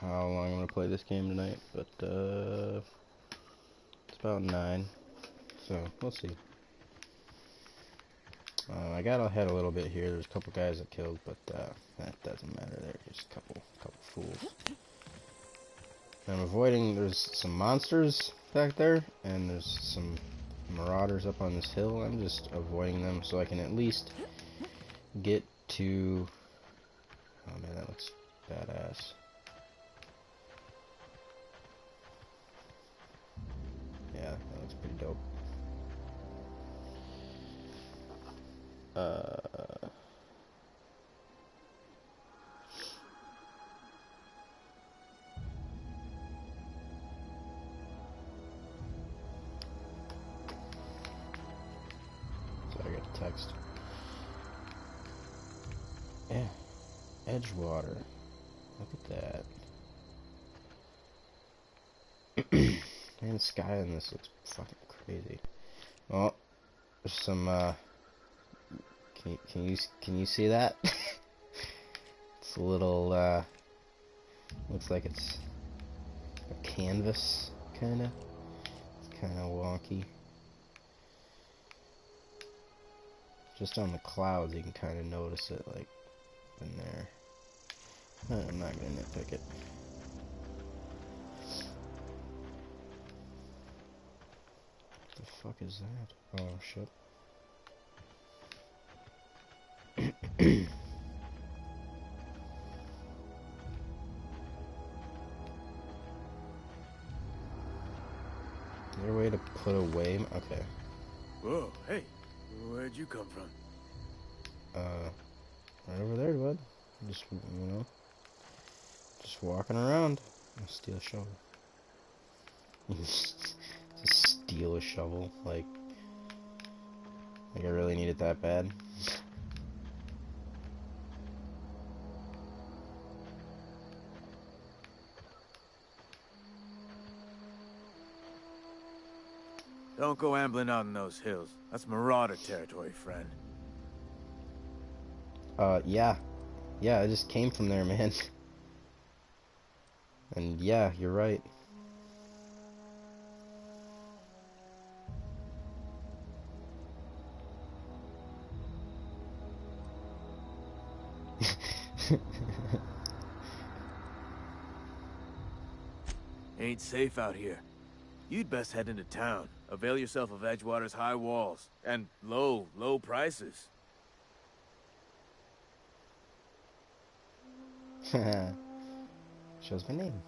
how long I'm gonna play this game tonight, but it's about 9, so we'll see. I got ahead a little bit here. There's a couple guys I killed, but that doesn't matter. They're just a couple fools. I'm avoiding. There's some monsters back there, and there's some marauders up on this hill. I'm just avoiding them so I can at least get to. Oh man, that looks badass. Yeah, that looks pretty dope. So I got a text. Yeah, Edgewater. Look at that. Man, the sky in this looks fucking crazy. Well, there's some. Can you see that? It's a little. Looks like it's a canvas, kinda. It's kinda wonky. Just on the clouds, you can kind of notice it, like, in there. I'm not gonna nitpick it. What the fuck is that? Oh, shit. Is there a way to put away? Okay. Whoa, hey, where'd you come from? Right over there, bud. Just, just walking around. I'll steal a shovel. Just steal a shovel, like I really need it that bad. Don't go ambling out in those hills. That's marauder territory, friend. Yeah. Yeah, I just came from there, man. And yeah, you're right. Ain't safe out here. You'd best head into town. Avail yourself of Edgewater's high walls. And low prices. Shows my name.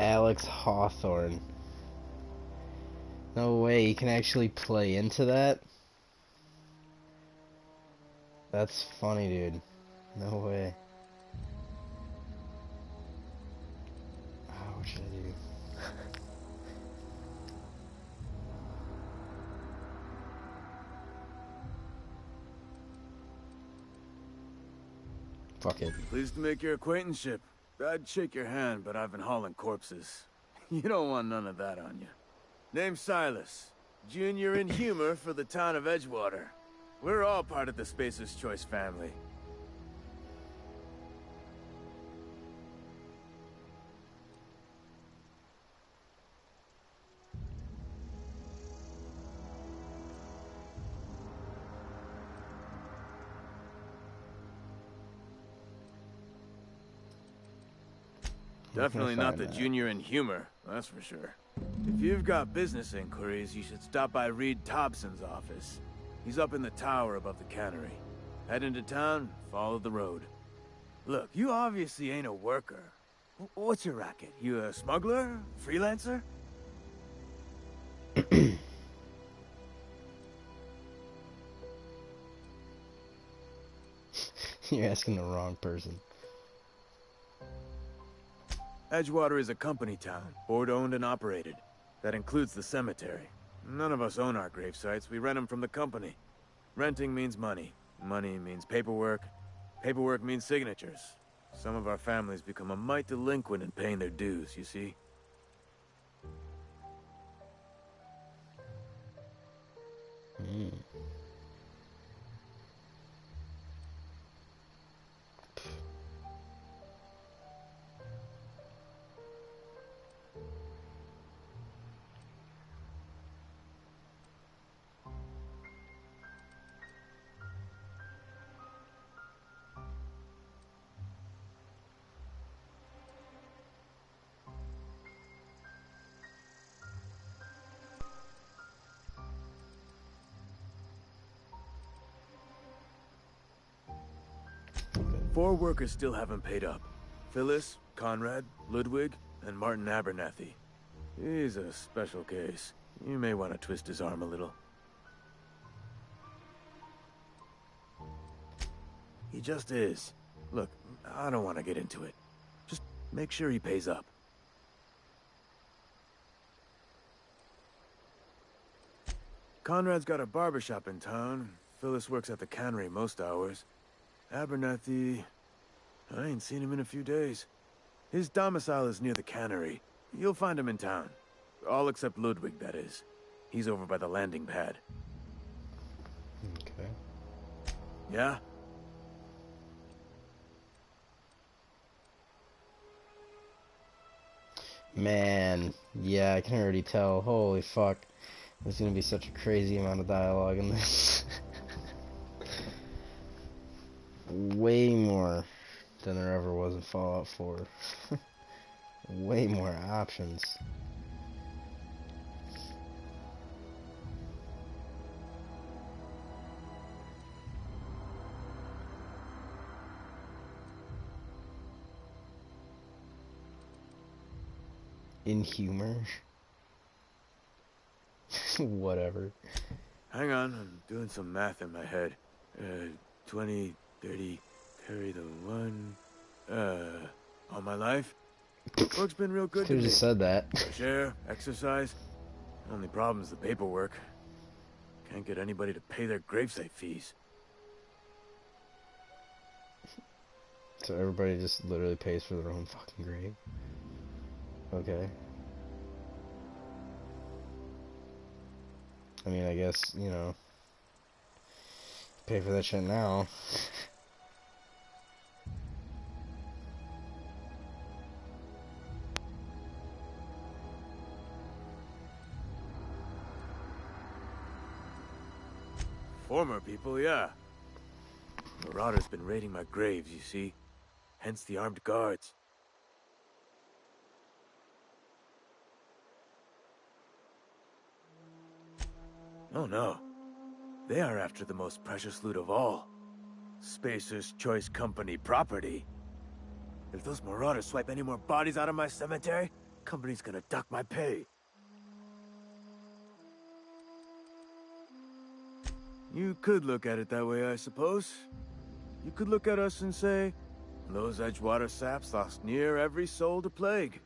Alex Hawthorne. No way, you can actually play into that? That's funny, dude. No way. Oh, what should I do? Fuck it. Pleased to make your acquaintanceship. I'd shake your hand, but I've been hauling corpses. You don't want none of that on you. Name's Silas. Junior in humor for the town of Edgewater. We're all part of the Spacer's Choice family. Definitely not the junior in humor, that's for sure. If you've got business inquiries, you should stop by Reed Thompson's office. He's up in the tower above the cannery. Head into town, follow the road. Look, you obviously ain't a worker. What's your racket? You a smuggler? Freelancer? You're asking the wrong person. Edgewater is a company town, board-owned and operated. That includes the cemetery. None of us own our grave sites, we rent them from the company. Renting means money. Money means paperwork. Paperwork means signatures. Some of our families become a mite delinquent in paying their dues, you see? Hmm. Four workers still haven't paid up. Phyllis, Conrad, Ludwig, and Martin Abernathy. He's a special case. You may want to twist his arm a little. He just is. Look, I don't want to get into it. Just make sure he pays up. Conrad's got a barbershop in town. Phyllis works at the cannery most hours. Abernathy... I ain't seen him in a few days. His domicile is near the cannery. You'll find him in town. All except Ludwig, that is. He's over by the landing pad. Okay. Yeah? Man, yeah, I can already tell. Holy fuck. There's gonna be such a crazy amount of dialogue in this. Way more than there ever was in Fallout 4. Way more options. In humor. Whatever. Hang on, I'm doing some math in my head. 20, 30, carry the one... all my life? Work's been real good to Could've me. just said that. Fresh air, exercise. Only problem's the paperwork. Can't get anybody to pay their gravesite fees. So everybody just literally pays for their own fucking grave? Okay. I mean, I guess, you know, pay for that shit now. Former people, yeah. Marauders been raiding my graves, you see. Hence the armed guards. Oh no. They are after the most precious loot of all. Spacer's Choice Company property. If those marauders swipe any more bodies out of my cemetery, company's gonna duck my pay. You could look at it that way, I suppose. You could look at us and say, those Edgewater saps lost near every soul to plague.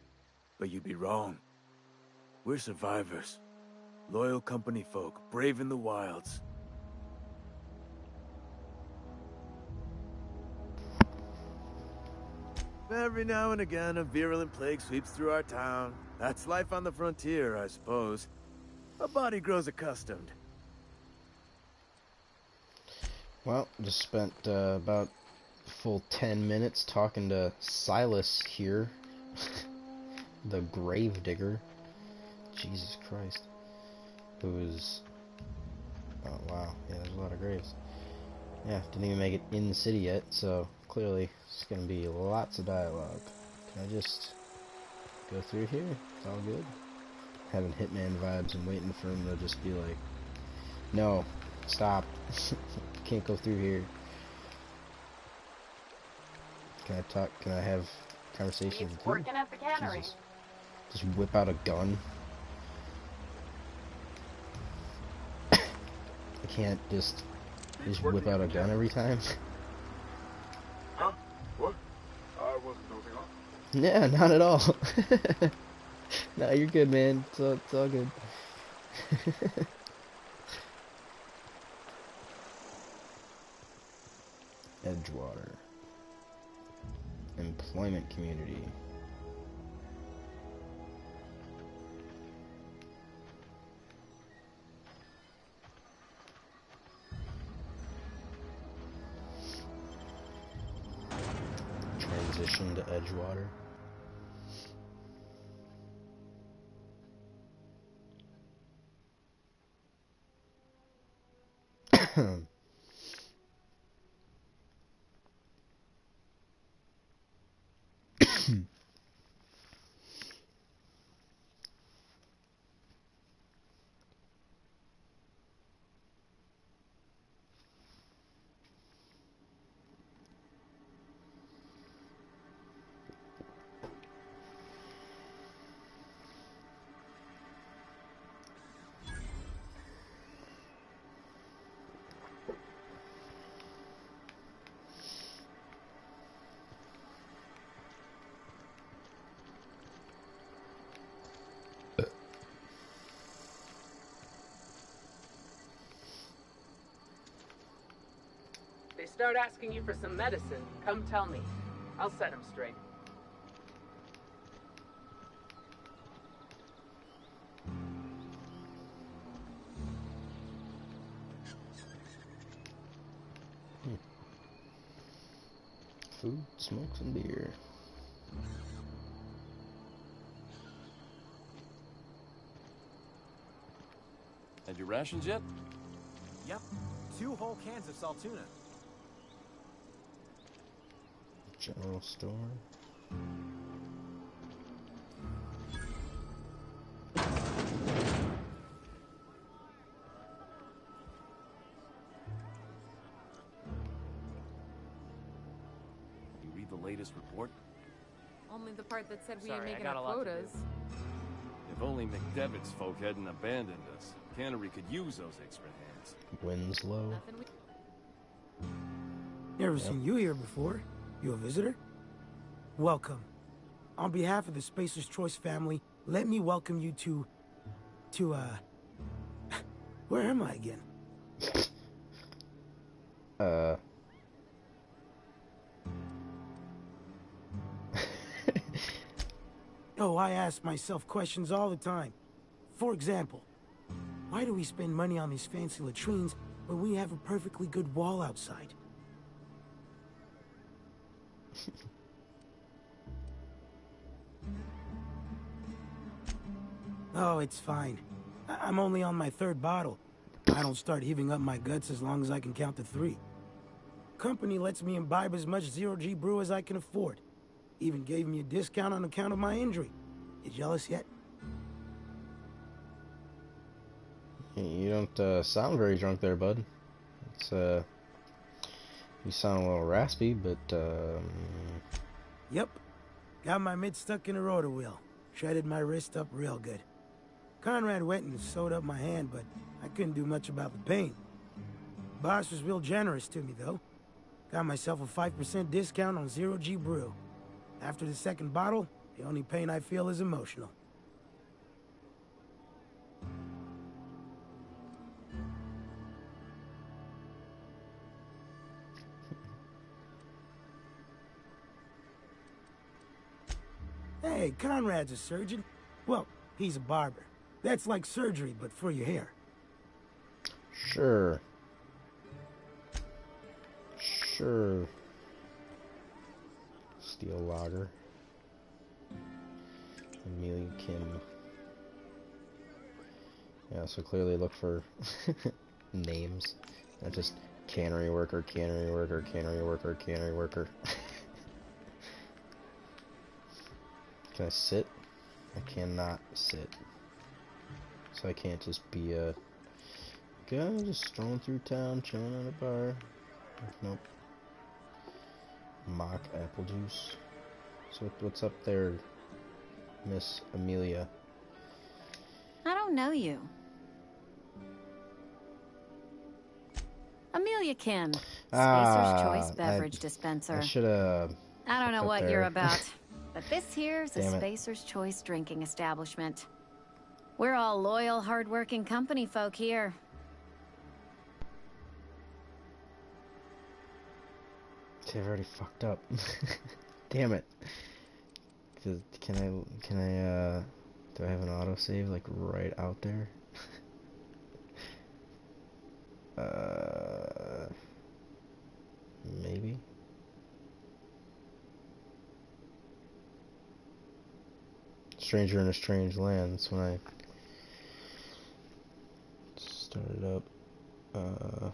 But you'd be wrong. We're survivors. Loyal company folk, brave in the wilds. Every now and again, a virulent plague sweeps through our town. That's life on the frontier, I suppose. A body grows accustomed. Well, just spent about a full 10 minutes talking to Silas here. The grave digger. Jesus Christ. Who's... Oh, wow. Yeah, there's a lot of graves. Yeah, didn't even make it in the city yet, so clearly it's going to be lots of dialogue. Can I just go through here? It's all good. Having Hitman vibes and waiting for him to just be like, no, stop. Can't go through here. Can I talk? Can I have conversations with you? Working at the cannery. Jesus. Just whip out a gun. I can't just whip out a gun every time. Huh? What? I wasn't dozing off. Yeah, not at all. No, you're good, man. It's all good. Edgewater. Employment community. Transition to Edgewater. They start asking you for some medicine, come tell me. I'll set them straight. Food, smokes, and beer. Had your rations yet? Yep. 2 whole cans of salt tuna. General store. You read the latest report? Only the part that said we Sorry, ain't making I got our a lot to quotas. If only McDevitt's folk hadn't abandoned us. Cannery could use those extra hands. Winslow. Nothing we... Never seen you here before. You a visitor? Welcome. On behalf of the Spacer's Choice family, let me welcome you to, where am I again? Oh, I ask myself questions all the time. For example, why do we spend money on these fancy latrines when we have a perfectly good wall outside? Oh, it's fine. I'm only on my 3rd bottle. I don't start heaving up my guts as long as I can count to 3. Company lets me imbibe as much zero-G brew as I can afford. Even gave me a discount on account of my injury. You jealous yet? You don't sound very drunk there, bud. It's you sound a little raspy, but Yep. Got my mid stuck in a rotor wheel. Shredded my wrist up real good. Conrad went and sewed up my hand, but I couldn't do much about the pain. Boss was real generous to me, though. Got myself a 5% discount on zero-G brew. After the 2nd bottle, the only pain I feel is emotional. Hey, Conrad's a surgeon. Well, he's a barber. That's like surgery, but for your hair. sure. Sure. Steel lager. Amelia Kim. Yeah, so clearly look for names. Not just cannery worker, cannery worker, cannery worker, cannery worker. Can I sit? I cannot sit. So I can't just be a guy just strolling through town, chilling at a bar. Nope. Mock apple juice. So what's up there, Miss Amelia? I don't know you. Amelia Kim, Spacer's Choice Beverage Dispenser. I should have. I don't know what there. you're about, but this here's a Damn it. Spacer's Choice drinking establishment. We're all loyal, hard-working company folk here. See, I've already fucked up. Damn it. Can I, do I have an autosave, like, right out there? Maybe? Stranger in a Strange Land, that's when I started up. Where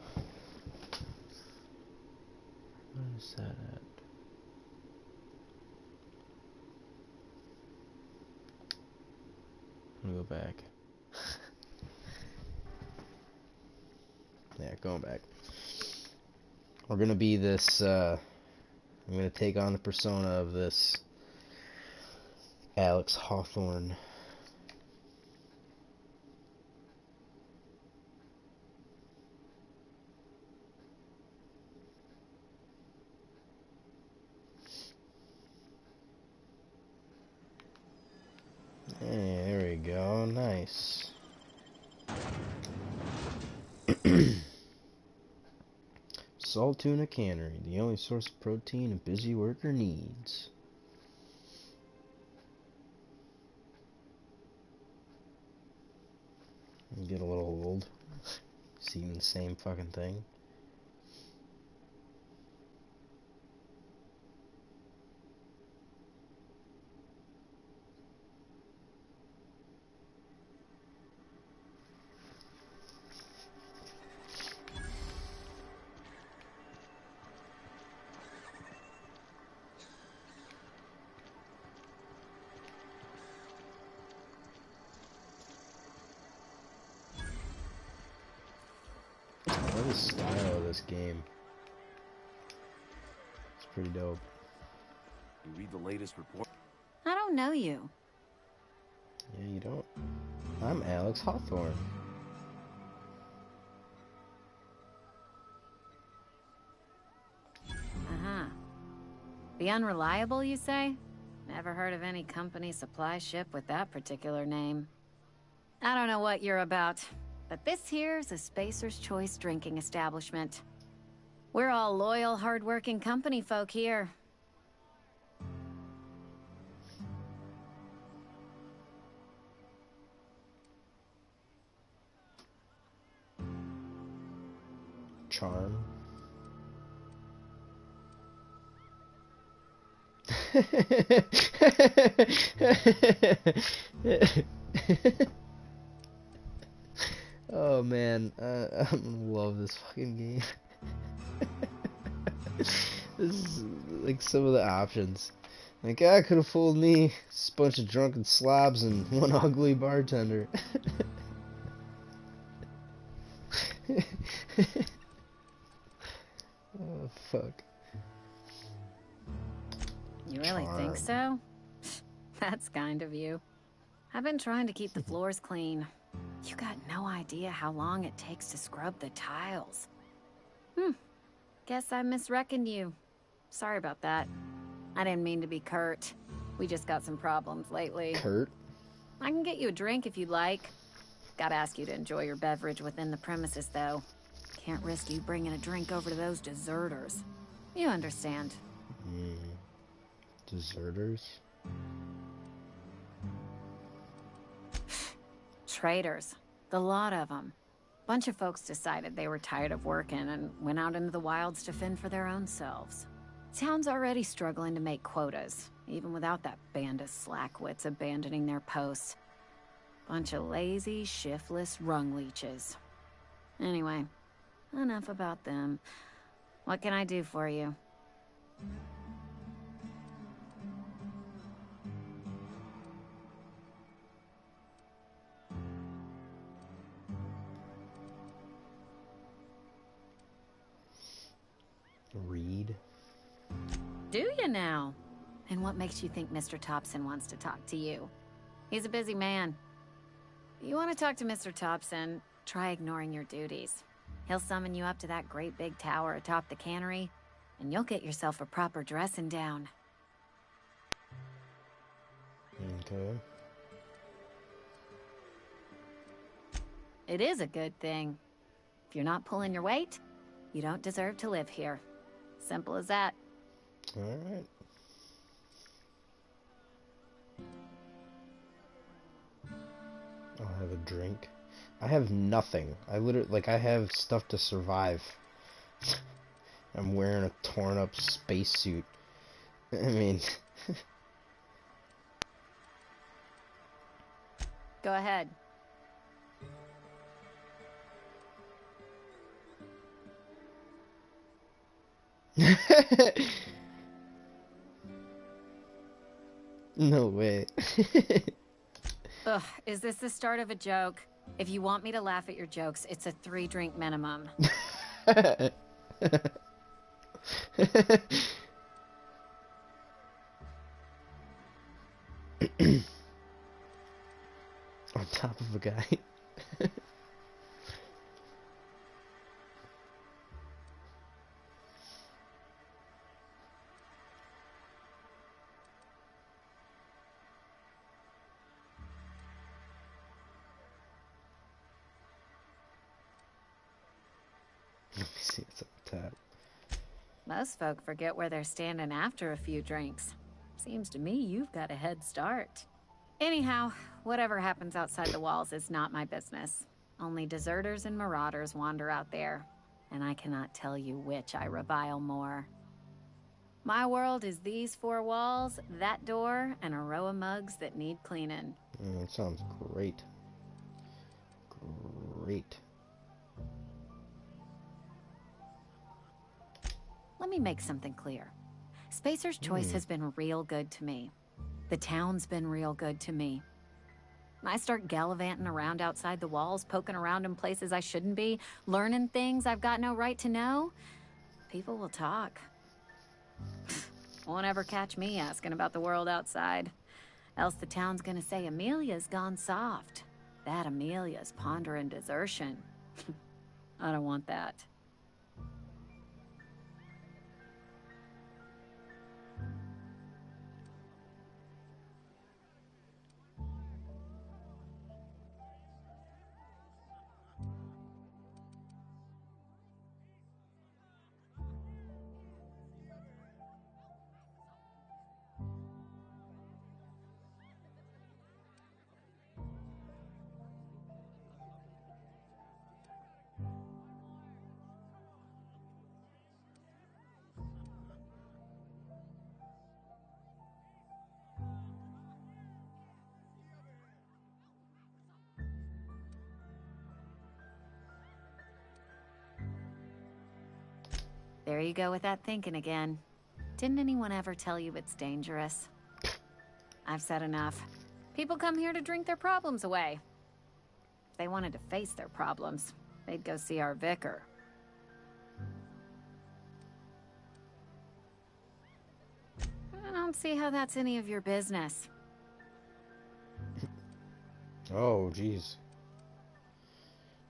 is that at? I'm gonna go back. Yeah, going back. We're gonna be this, I'm gonna take on the persona of this Alex Hawthorne. Hey, there we go, nice. Salt tuna cannery, the only source of protein a busy worker needs. You get a little old, seeing the same fucking thing. I love the style of this game. It's pretty dope. You read the latest report? I don't know you. Yeah, you don't. I'm Alex Hawthorne. Uh-huh. The Unreliable, you say? Never heard of any company supply ship with that particular name. I don't know what you're about, but this here's a Spacer's Choice drinking establishment. We're all loyal, hard-working company folk here. Charm. Oh man, I'm gonna love this fucking game. This is like some of the options. Like, I could have fooled me. It's a bunch of drunken slobs and one ugly bartender. Oh, fuck. You really think so? That's kind of you. I've been trying to keep the floors clean. You got no idea how long it takes to scrub the tiles. Guess I misreckoned you. Sorry about that. I didn't mean to be curt. We just got some problems lately. Kurt? I can get you a drink if you'd like. Gotta ask you to enjoy your beverage within the premises, though. Can't risk you bringing a drink over to those deserters. You understand. Deserters? Traitors. The lot of them. Bunch of folks decided they were tired of working and went out into the wilds to fend for their own selves. Town's already struggling to make quotas, even without that band of slackwits abandoning their posts. Bunch of lazy, shiftless rung leeches. Anyway, enough about them. What can I do for you? Read? Do you now? And what makes you think Mr. Thompson wants to talk to you? He's a busy man. You want to talk to Mr. Thompson, try ignoring your duties. He'll summon you up to that great big tower atop the cannery, and you'll get yourself a proper dressing down. Okay. It is a good thing. If you're not pulling your weight, you don't deserve to live here. Simple as that. Alright. drink. I have nothing. I literally, like, I have stuff to survive. I'm wearing a torn up spacesuit. I mean... Go ahead. No way. Ugh, is this the start of a joke? If you want me to laugh at your jokes, it's a 3-drink minimum. On top of a guy. Let me see what's up the top. Most folk forget where they're standing after a few drinks. Seems to me you've got a head start. Anyhow, whatever happens outside the walls is not my business. Only deserters and marauders wander out there, and I cannot tell you which I revile more. My world is these 4 walls, that door, and a row of mugs that need cleaning. That sounds great. Great. Let me make something clear. Spacer's Choice has been real good to me. The town's been real good to me. When I start gallivanting around outside the walls, poking around in places I shouldn't be, learning things I've got no right to know, people will talk. Won't ever catch me asking about the world outside. Else the town's gonna say Amelia's gone soft. That Amelia's pondering desertion. I don't want that. There you go with that thinking again. Didn't anyone ever tell you it's dangerous? I've said enough. People come here to drink their problems away. If they wanted to face their problems, they'd go see our vicar. I don't see how that's any of your business. Oh, jeez.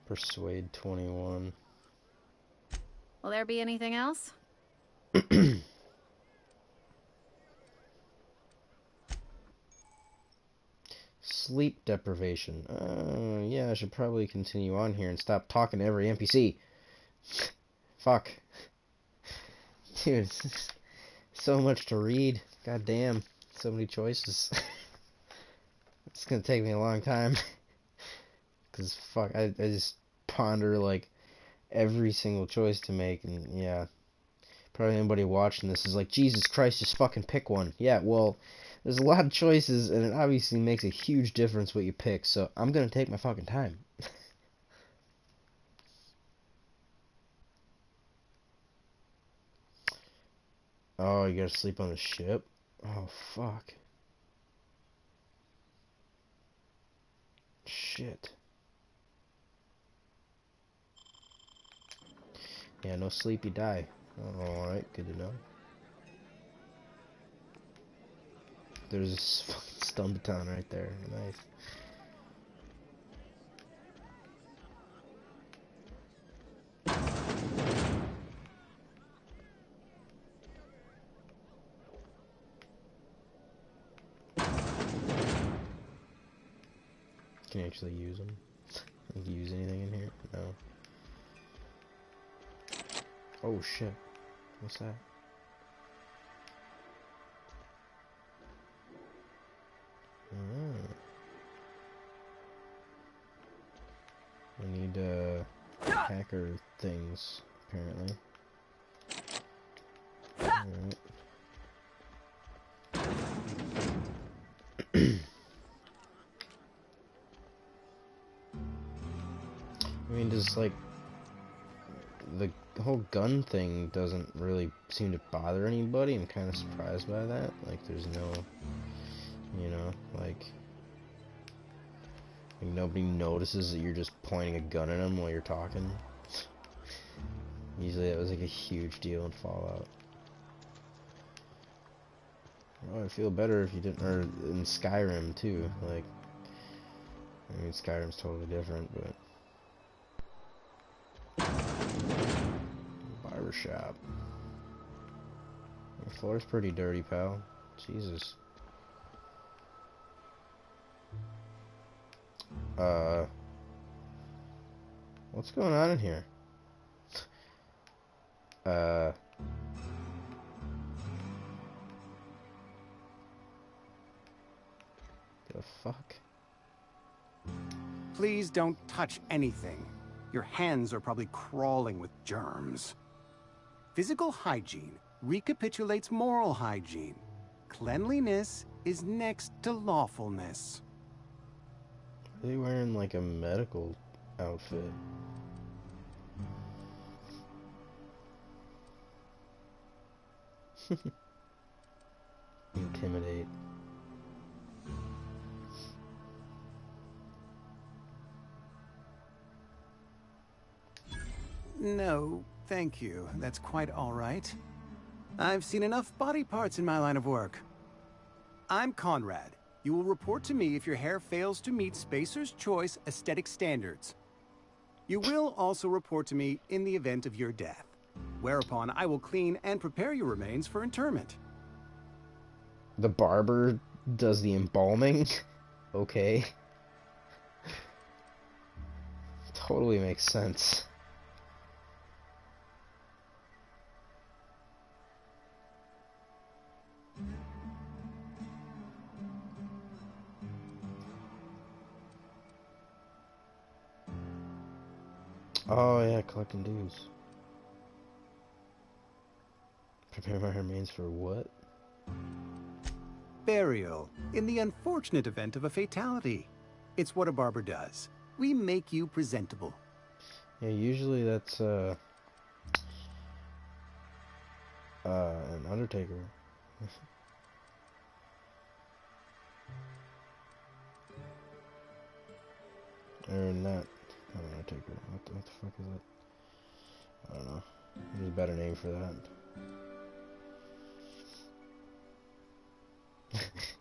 Persuade 21. Will there be anything else? Sleep deprivation. Yeah, I should probably continue on here and stop talking to every NPC. Fuck. Dude, it's just so much to read. God damn. So many choices. It's gonna take me a long time. Because, fuck, I just ponder, like, every single choice to make, and yeah, probably anybody watching this is like, Jesus Christ, just fucking pick one. Yeah, well, there's a lot of choices, and it obviously makes a huge difference what you pick, so I'm gonna take my fucking time. Oh, you gotta sleep on the ship? Oh, fuck. Shit. Yeah, no sleep, you die. Oh, alright, good to know. There's this fucking stun baton right there. Nice. Can you actually use them? Can you use anything in here? No. Oh shit. What's that? need hacker things, apparently. Alright. I mean, just like the whole gun thing doesn't really seem to bother anybody. I'm kind of surprised by that. Like, there's no, you know, like nobody notices that you're just pointing a gun at them while you're talking. Usually that was like a huge deal in Fallout. Oh, I'd feel better if you didn't, or in Skyrim too. Like, I mean, Skyrim's totally different, but barbershop. Your floor's pretty dirty, pal. Jesus. What's going on in here? The fuck? Please don't touch anything. Your hands are probably crawling with germs. Physical hygiene recapitulates moral hygiene. Cleanliness is next to lawfulness. Are they wearing like a medical outfit? Intimidate. No, thank you. That's quite all right. I've seen enough body parts in my line of work. I'm Conrad. You will report to me if your hair fails to meet Spacer's Choice aesthetic standards. You will also report to me in the event of your death, whereupon I will clean and prepare your remains for interment. The barber does the embalming? Okay. Totally makes sense. Oh yeah, collecting dues. Prepare my remains for what? Burial, in the unfortunate event of a fatality. It's what a barber does. We make you presentable. Yeah, usually that's an undertaker. Or not an undertaker. What the fuck is that? I don't know. There's a better name for that.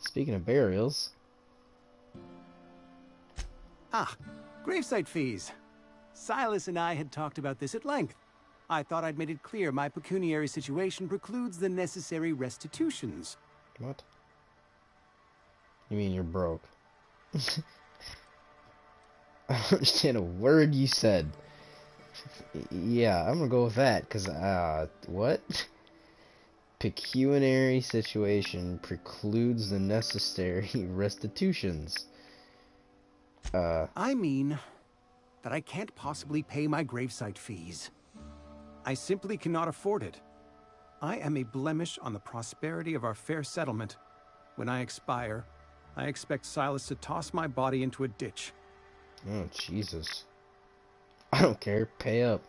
Speaking of burials. Ah, gravesite fees. Silas and I had talked about this at length. I thought I'd made it clear my pecuniary situation precludes the necessary restitutions. What? You mean you're broke? I don't understand a word you said. Yeah, I'm gonna go with that, because, what? Pecuniary situation precludes the necessary restitutions. I mean that I can't possibly pay my gravesite fees. I simply cannot afford it. I am a blemish on the prosperity of our fair settlement. When I expire, I expect Silas to toss my body into a ditch. Oh, Jesus. I don't care. Pay up.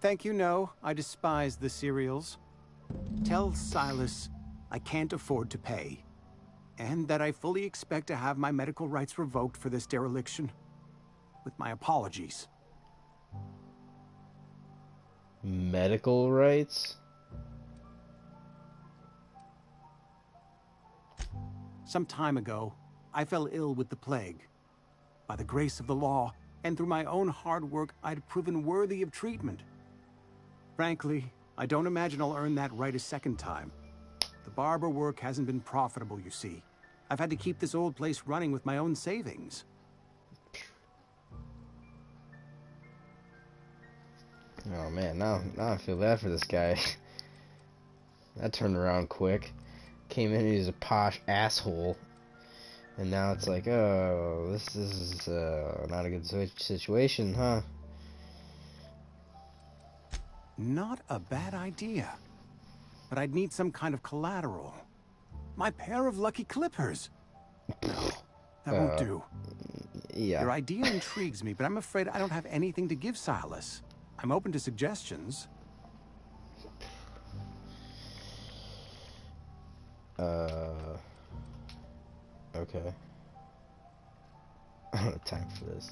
Thank you, no. I despise the cereals. Tell Silas I can't afford to pay, and that I fully expect to have my medical rights revoked for this dereliction. With my apologies. Medical rights? Some time ago, I fell ill with the plague. By the grace of the law, and through my own hard work, I'd proven worthy of treatment. Frankly, I don't imagine I'll earn that right a second time. The barber work hasn't been profitable, you see. I've had to keep this old place running with my own savings. Oh man, now I feel bad for this guy. That turned around quick. Came in, he's a posh asshole. And now it's like, oh, this is not a good situation, huh? Not a bad idea. But I'd need some kind of collateral. My pair of lucky clippers. No, that won't do. Yeah. Your idea intrigues me, but I'm afraid I don't have anything to give Silas. I'm open to suggestions. Okay. I don't have time for this.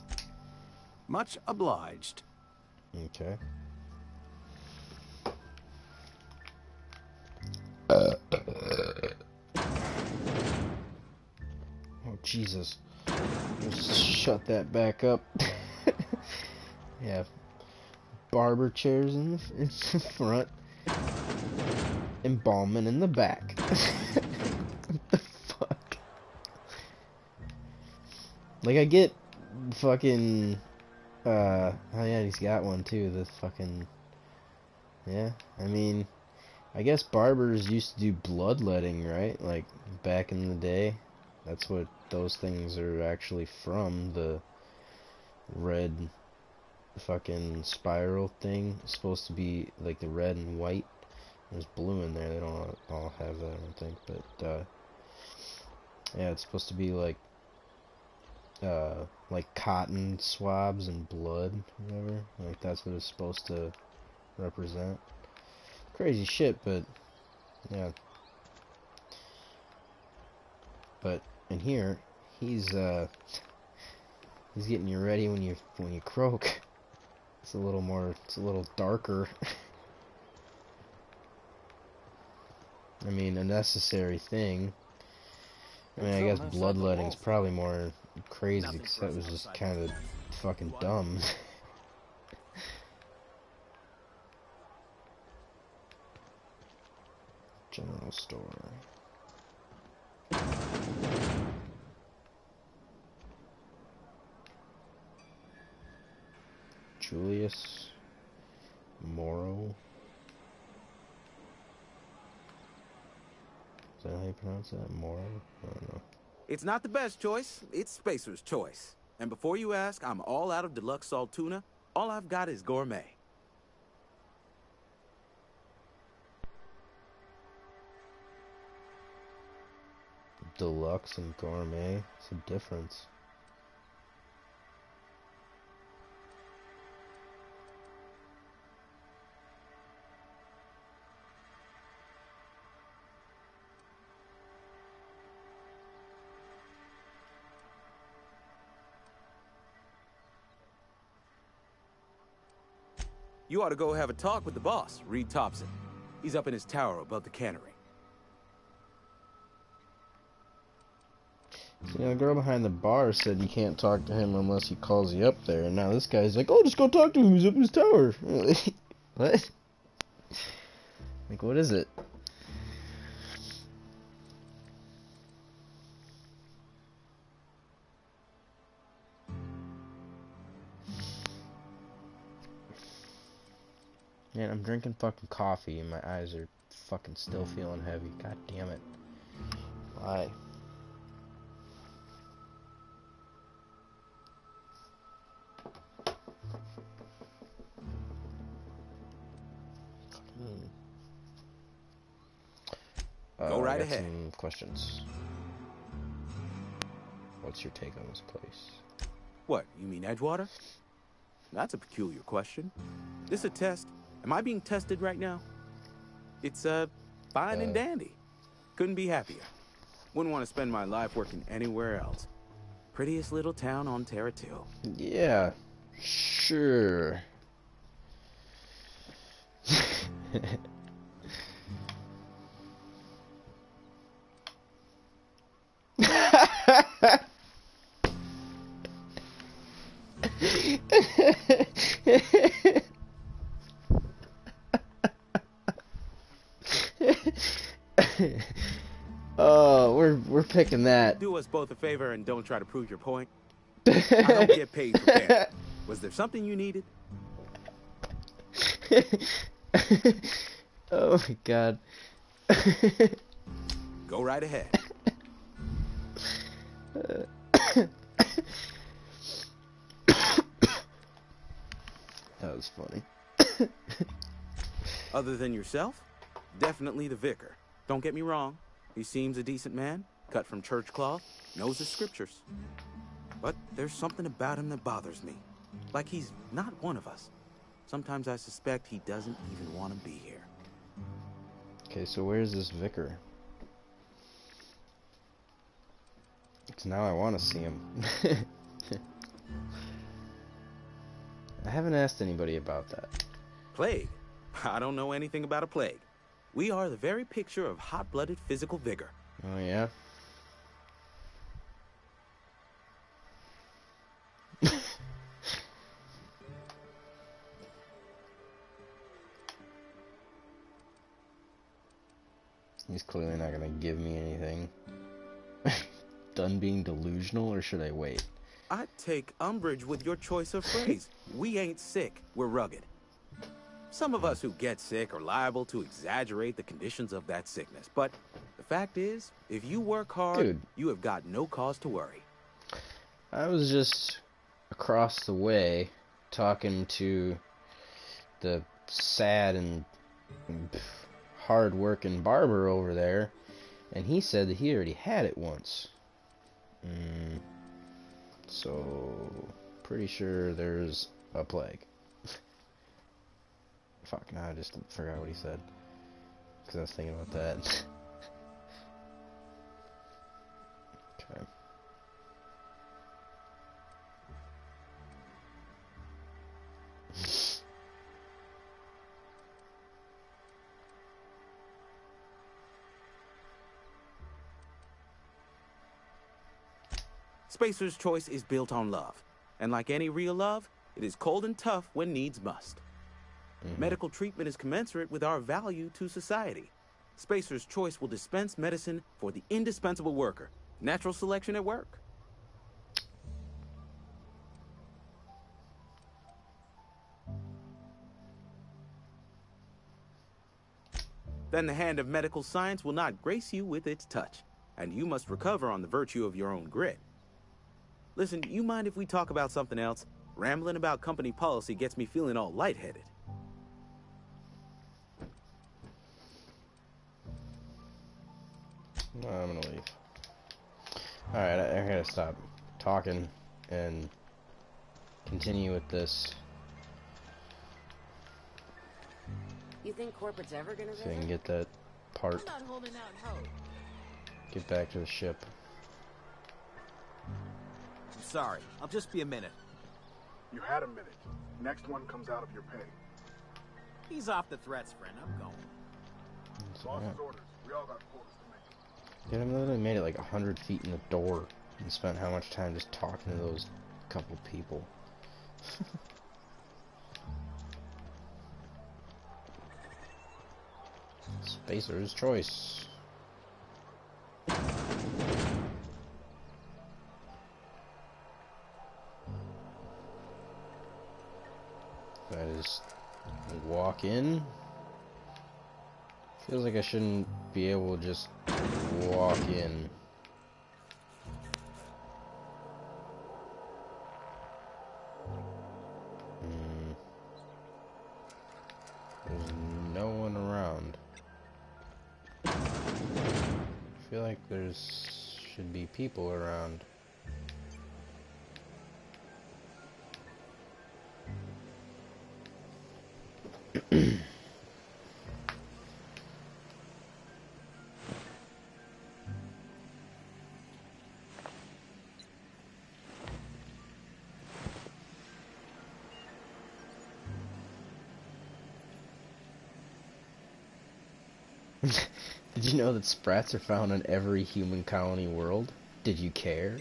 Much obliged. Okay. Oh, Jesus. Let's shut that back up. Yeah. Barber chairs in the front. Embalmment in the back. What the fuck? Like, I get fucking... oh yeah, he's got one too, the fucking... Yeah, I mean... I guess barbers used to do bloodletting, right? Like, back in the day. That's what those things are actually from. The red fucking spiral thing. It's supposed to be like the red and white. There's blue in there. They don't all have that, I don't think. But, yeah, it's supposed to be like cotton swabs and blood, whatever. Like, that's what it's supposed to represent. Crazy shit, but yeah. But in here, he's getting you ready when you croak. It's a little darker. I mean, a necessary thing. I mean, I guess bloodletting's probably more crazy because that was just kind of fucking dumb. General store. Julius Morrow. Is that how you pronounce that? Morrow? I don't know. It's not the best choice. It's Spacer's choice. And before you ask, I'm all out of deluxe salt tuna. All I've got is gourmet. Deluxe and gourmet. What's the difference? You ought to go have a talk with the boss, Reed Thompson. He's up in his tower above the cannery. See, the girl behind the bar said you can't talk to him unless he calls you up there, and now this guy's like, oh, just go talk to him, he's up in his tower. What? Like, what is it? Man, I'm drinking fucking coffee and my eyes are fucking still feeling heavy. God damn it. Why? Go right I got ahead. some questions. What's your take on this place? What, you mean Edgewater? That's a peculiar question. This a test? Am I being tested right now? It's, fine and dandy. Couldn't be happier. Wouldn't want to spend my life working anywhere else. Prettiest little town on Terra 2. Yeah, sure. picking that. Do us both a favor and don't try to prove your point. I don't get paid for banter. Was there something you needed? Oh my god. Go right ahead. That was funny. Other than yourself? Definitely the vicar. Don't get me wrong. He seems a decent man, cut from church cloth, knows his scriptures. But there's something about him that bothers me. Like he's not one of us. Sometimes I suspect he doesn't even want to be here. Okay, so where's this vicar? Because now I want to see him. I haven't asked anybody about that. Plague? I don't know anything about a plague. We are the very picture of hot-blooded physical vigor. Oh, yeah? He's clearly not gonna give me anything. Done being delusional, or should I wait? I take umbrage with your choice of phrase. We ain't sick, we're rugged. Some of us who get sick are liable to exaggerate the conditions of that sickness. But the fact is, if you work hard, Dude, you have got no cause to worry. I was just across the way talking to the sad and hard-working barber over there, and he said that he already had it once. So, pretty sure there's a plague. Fuck, now I just forgot what he said. Because I was thinking about that. Okay. Spacer's Choice is built on love. And like any real love, it is cold and tough when needs must. Medical treatment is commensurate with our value to society. Spacer's Choice will dispense medicine for the indispensable worker. Natural selection at work. Then the hand of medical science will not grace you with its touch, and you must recover on the virtue of your own grit. Listen, you mind if we talk about something else? Rambling about company policy gets me feeling all lightheaded. No, I'm gonna leave. Alright, I gotta stop talking and continue with this. You think corporate's ever gonna So I can get that part. I'm not holding out hope. Get back to the ship. I'm sorry. I'll just be a minute. You had a minute. Next one comes out of your pay. Ease off the threats, friend. I'm going. Boss's orders. We all got quotas to make. Dude, I literally made it like 100 feet in the door and spent how much time just talking to those couple people. Spacer's Choice. I just walk in. Feels like I shouldn't be able to just walk in. There's no one around. I feel like should be people around. Did you know that sprats are found in every human colony world? Did you care?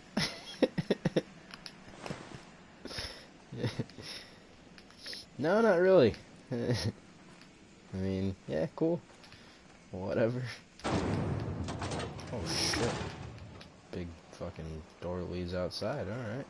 No, not really. I mean, yeah, cool. Whatever. Oh, shit. big fucking door leads outside, alright.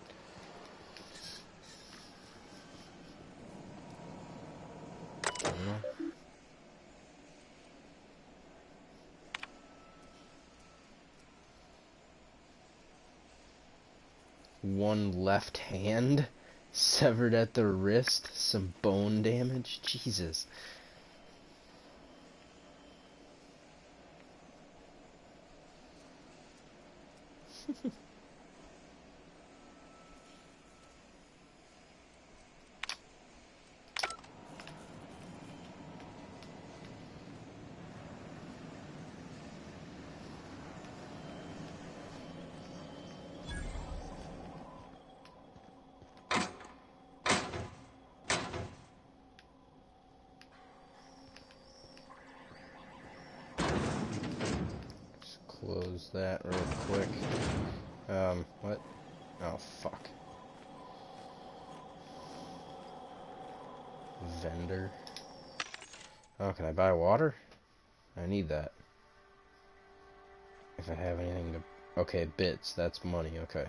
One left hand severed at the wrist, some bone damage. Jesus. Close that real quick. What? Oh, fuck. Vendor. Oh, can I buy water? I need that. If I have anything to... Okay, bits. That's money. Okay.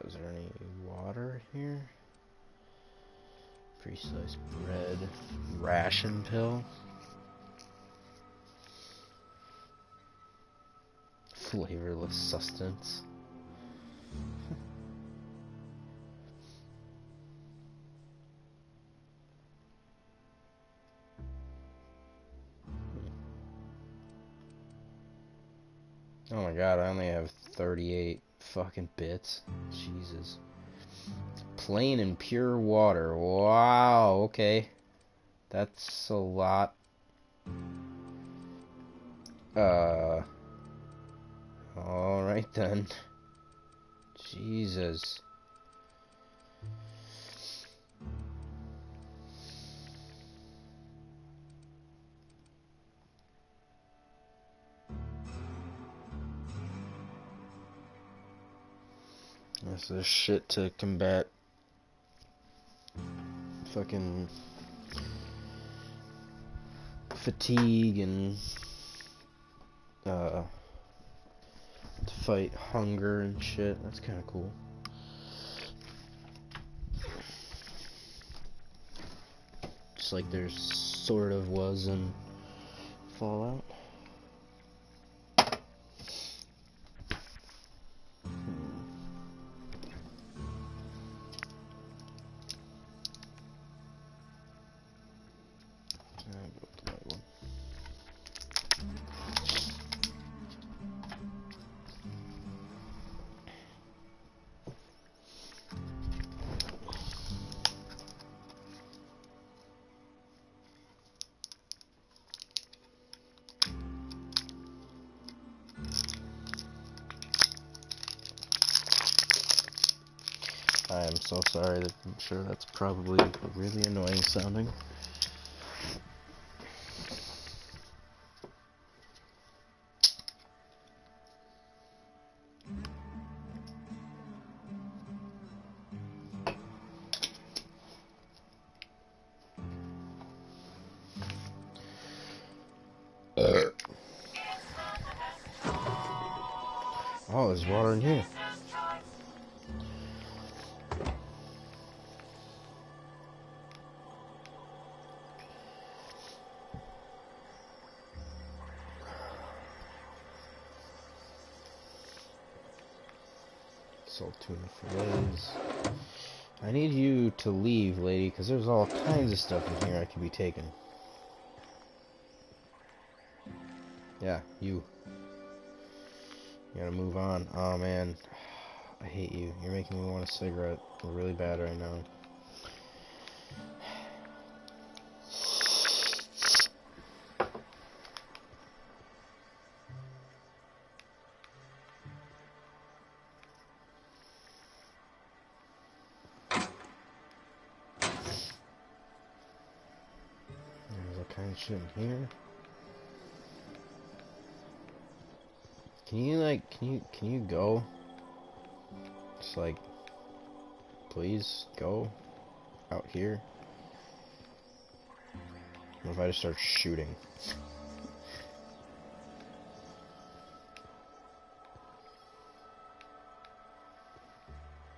Is there any water here? Pre-sliced bread. Ration pill. Flavorless sustenance. Oh my god, I only have 38 fucking bits. Jesus. Plain and pure water. Wow, okay. That's a lot. Alright then. Jesus. This is shit to combat fucking fatigue and to fight hunger and shit. That's kind of cool. Just like there sort of was in Fallout. I am so sorry. I'm sure that's probably really annoying sounding. Oh, there's water in here. Salt tuna fillets. I need you to leave, lady, because there's all kinds of stuff in here I could be taking. Yeah, you. You gotta move on. Oh man, I hate you. You're making me want a cigarette really bad right now. There's all kind of shit in here. Can you, like, can you go? Just, like, please go out here. What if I just start shooting?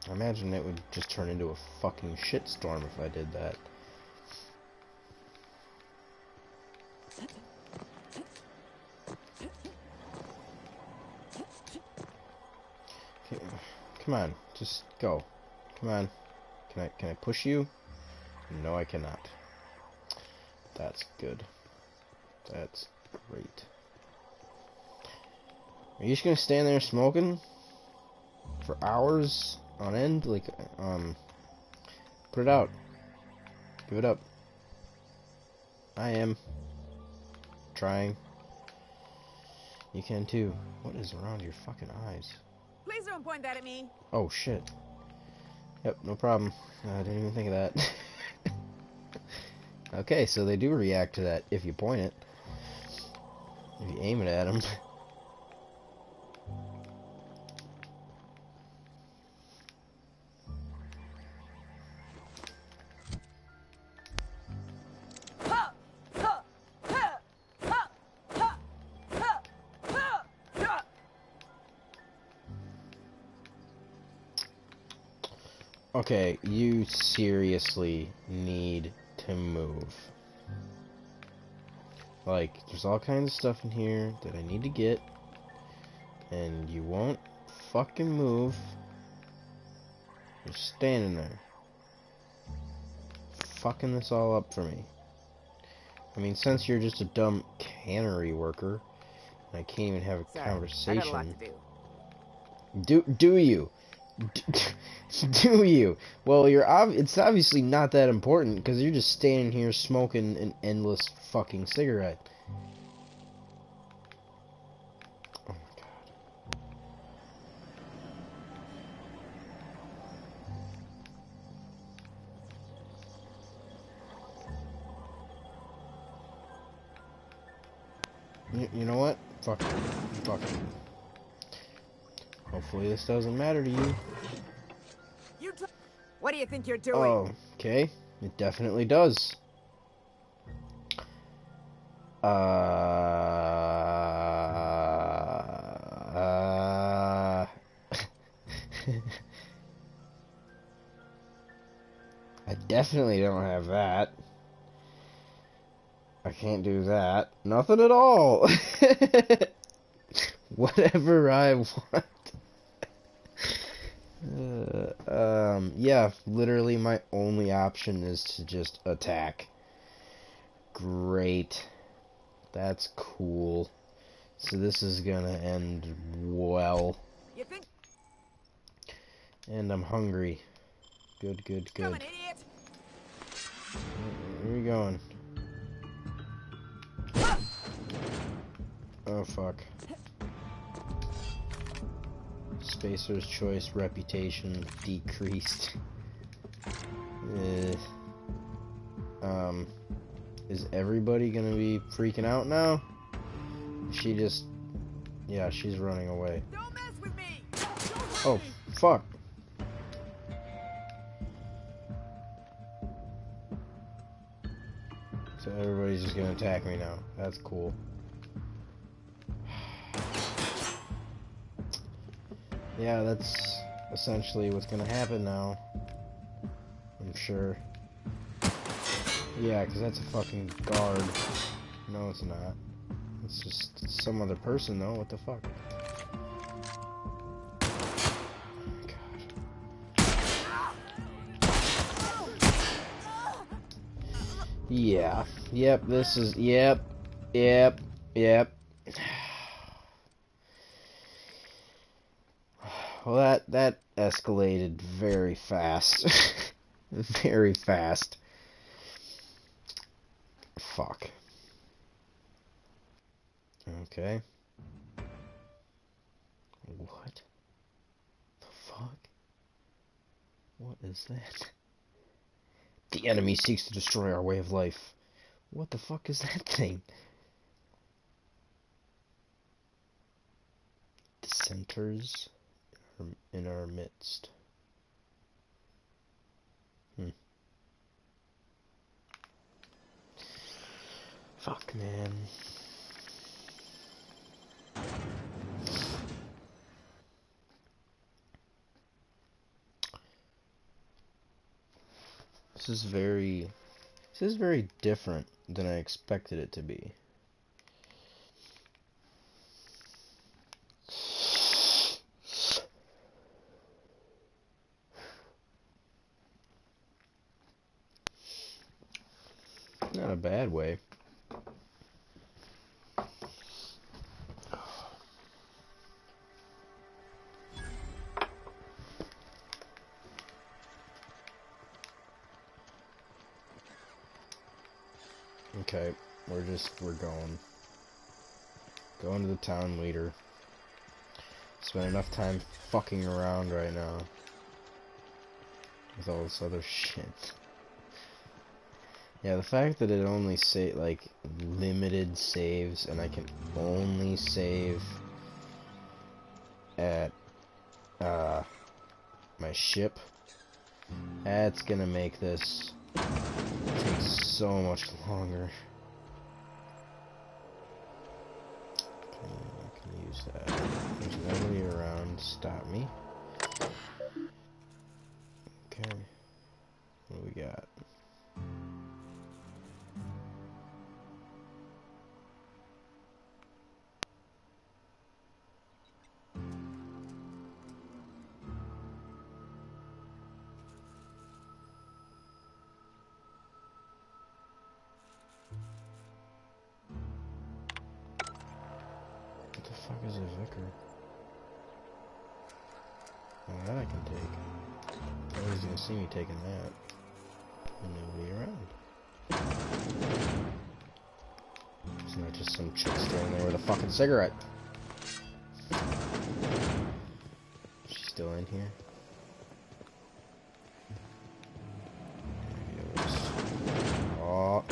I imagine it would just turn into a fucking shitstorm if I did that. Okay, come on, just go. Come on. Can I push you? No, I cannot. That's good. That's great. Are you just gonna stand there smoking for hours on end? Like, put it out. Give it up. I am trying. You can too. What is around your fucking eyes? Please don't point that at me. Oh shit. Yep, no problem. I didn't even think of that. Okay, so they do react to that if you point it. If you aim it at them. Okay, you seriously need to move. Like, there's all kinds of stuff in here that I need to get, and you won't fucking move. You're standing there, fucking this all up for me. I mean, since you're just a dumb cannery worker, and I can't even have a conversation. I got a lot to do. Do you? Do you? Well, it's obviously not that important because you're just standing here smoking an endless fucking cigarette. Oh my god. You know what? Fuck it. Fuck it. Hopefully this doesn't matter to you. What do you think you're doing? Oh, okay. It definitely does. I definitely don't have that. I can't do that. Nothing at all. Whatever I want. Yeah, literally my only option is to just attack. Great. That's cool. So this is gonna end well. You think? And I'm hungry. Good, good, good. Come on, idiot. Where are we going? Oh, fuck. Spacer's choice reputation decreased. Is everybody gonna be freaking out now? She just... Yeah, she's running away. Don't mess with me. Oh, fuck. So everybody's just gonna attack me now. That's cool. Yeah, that's essentially what's gonna happen now. I'm sure. Yeah, because that's a fucking guard. No, it's not. It's just some other person, though. What the fuck? Oh my god. Yeah. Yep, this is... Yep. Yep. Yep. Well, that escalated very fast. Very fast. Fuck. Okay. What the fuck? What is that? The enemy seeks to destroy our way of life. What the fuck is that thing? enters in our midst. Fuck, man. This is very different than I expected it to be. Not a bad way. Okay, we're going to the town leader. Spend enough time fucking around right now with all this other shit. Yeah, the fact that it only like limited saves, and I can only save at my ship, that's gonna make this take so much longer. I can use that. There's nobody around to stop me. Okay, what do we got? What the fuck is a vicar? Oh, that I can take. Nobody's gonna see me taking that. And nobody around. It's not just some chick standing there with a fucking cigarette. She's still in here? Oh.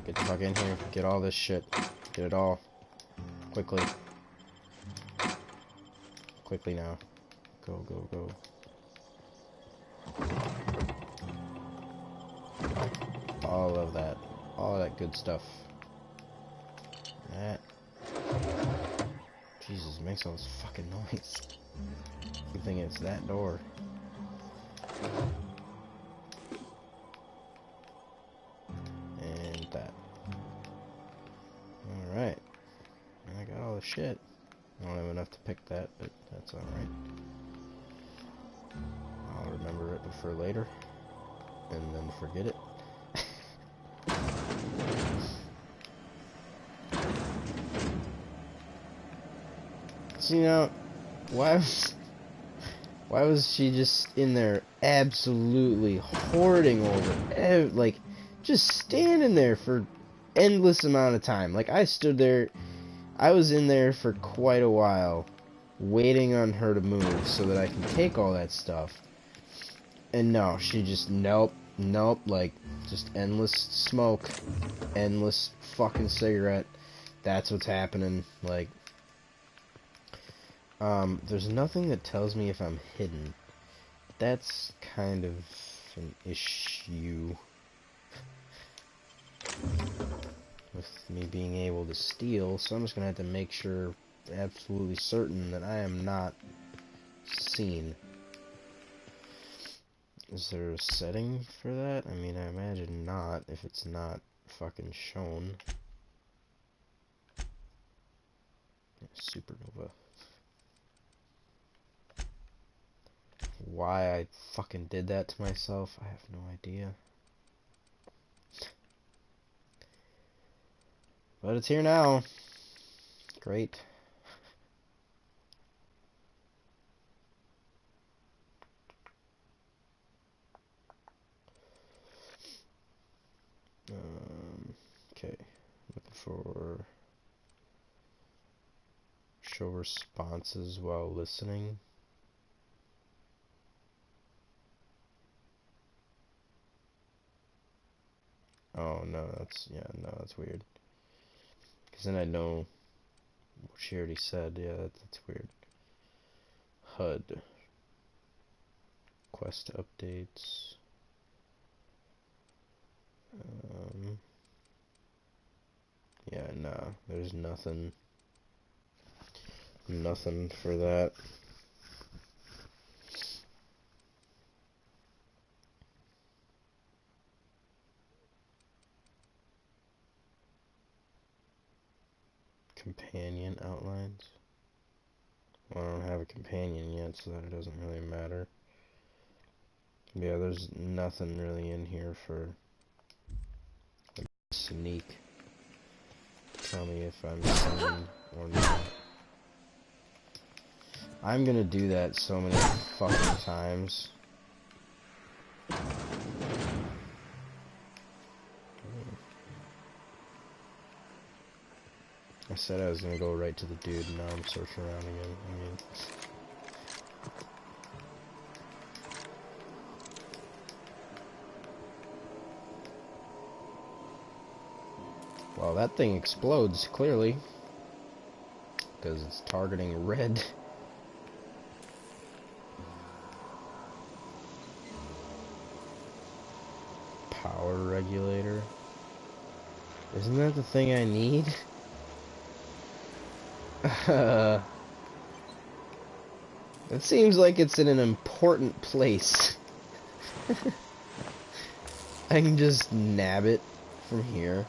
Get the fuck in here. Get all this shit. Get it all. Quickly. Quickly now. Go, go, go. All of that. All of that good stuff. That. Jesus, it makes all this fucking noise. Good thing it's that door. And that. Alright. I got all the shit. I don't have enough to pick that, but that's alright. I'll remember it for later. And then forget it. So, you know, why was she just in there absolutely hoarding over, like, just standing there for endless amount of time? Like, I stood there, I was in there for quite a while, waiting on her to move so that I can take all that stuff. And no, she just, nope, like, just endless smoke, endless fucking cigarette. That's what's happening, like. There's nothing that tells me if I'm hidden. That's kind of an issue with me being able to steal, so I'm just gonna have to make sure, absolutely certain, that I am not seen. Is there a setting for that? I mean, I imagine not, if it's not fucking shown. Yeah, Supernova. Why I fucking did that to myself, I have no idea. But it's here now. Great. Okay. Looking for show responses while listening. Oh no, that's weird. Because then I know what she already said. Yeah, that's weird. HUD. Quest updates. Yeah, nah, there's nothing for that. Companion outlines. Well, I don't have a companion yet, so that doesn't really matter. Yeah, there's nothing really in here for a sneak. Tell me if I'm sane or not. I'm gonna do that so many fucking times. I said I was gonna go right to the dude, and now I'm searching around again. I mean... Well, that thing explodes, clearly. Because it's targeting red. Power regulator. Isn't that the thing I need? It seems like it's in an important place. I can just nab it from here.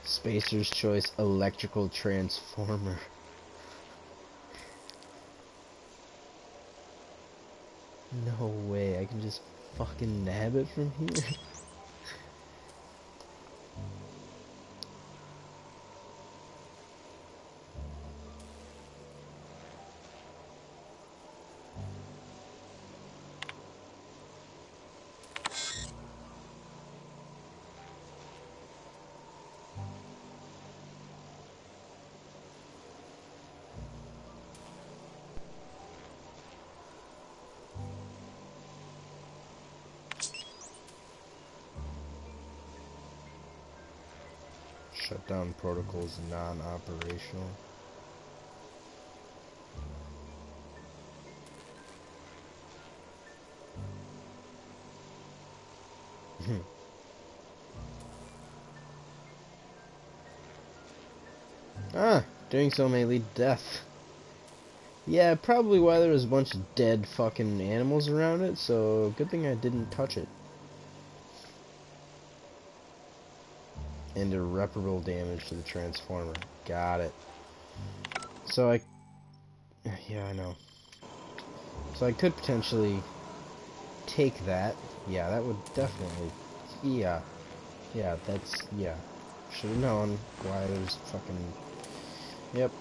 Spacer's Choice electrical transformer. No way, I can just fucking nab it from here. Shutdown protocols non-operational. Doing so may lead to death. Yeah, probably why there was a bunch of dead fucking animals around it, so good thing I didn't touch it. And irreparable damage to the transformer. Got it. So yeah, I know. So I could potentially take that. Yeah, that would definitely... Yeah. Yeah, yeah. Should have known why there's fucking... Yep.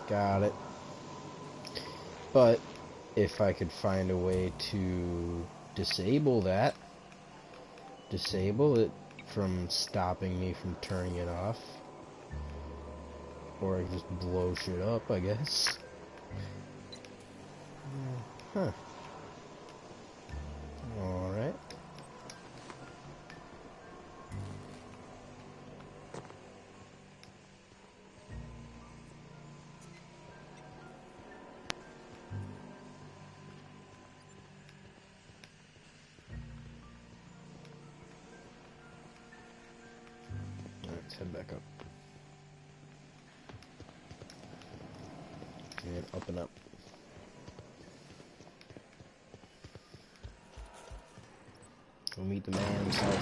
Got it. But, if I could find a way to disable that... Disable it from stopping me from turning it off. Or I could just blow shit up, I guess. Huh. Alright. Let's head back up. And up and up. We'll meet the man himself.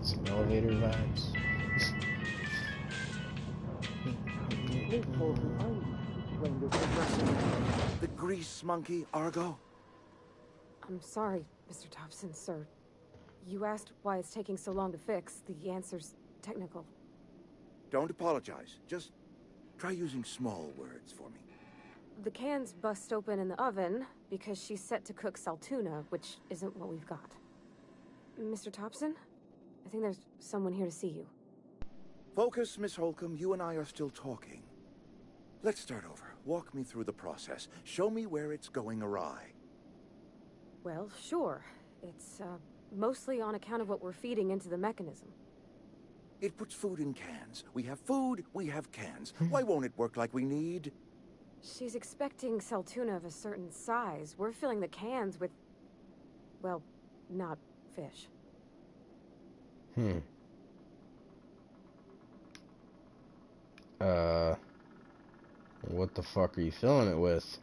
Some elevator vibes. The grease monkey, Argo? I'm sorry, Mr. Thompson, sir. You asked why it's taking so long to fix. The answer's technical. Don't apologize. Just try using small words for me. The can's bust open in the oven because she's set to cook saltuna, which isn't what we've got. Mr. Thompson? I think there's someone here to see you. Focus, Miss Holcomb. You and I are still talking. Let's start over. Walk me through the process. Show me where it's going awry. Well, sure. It's, mostly on account of what we're feeding into the mechanism. It puts food in cans. We have food, we have cans. Why won't it work like we need? She's expecting Saltuna of a certain size. We're filling the cans with, well, not fish. What the fuck are you filling it with?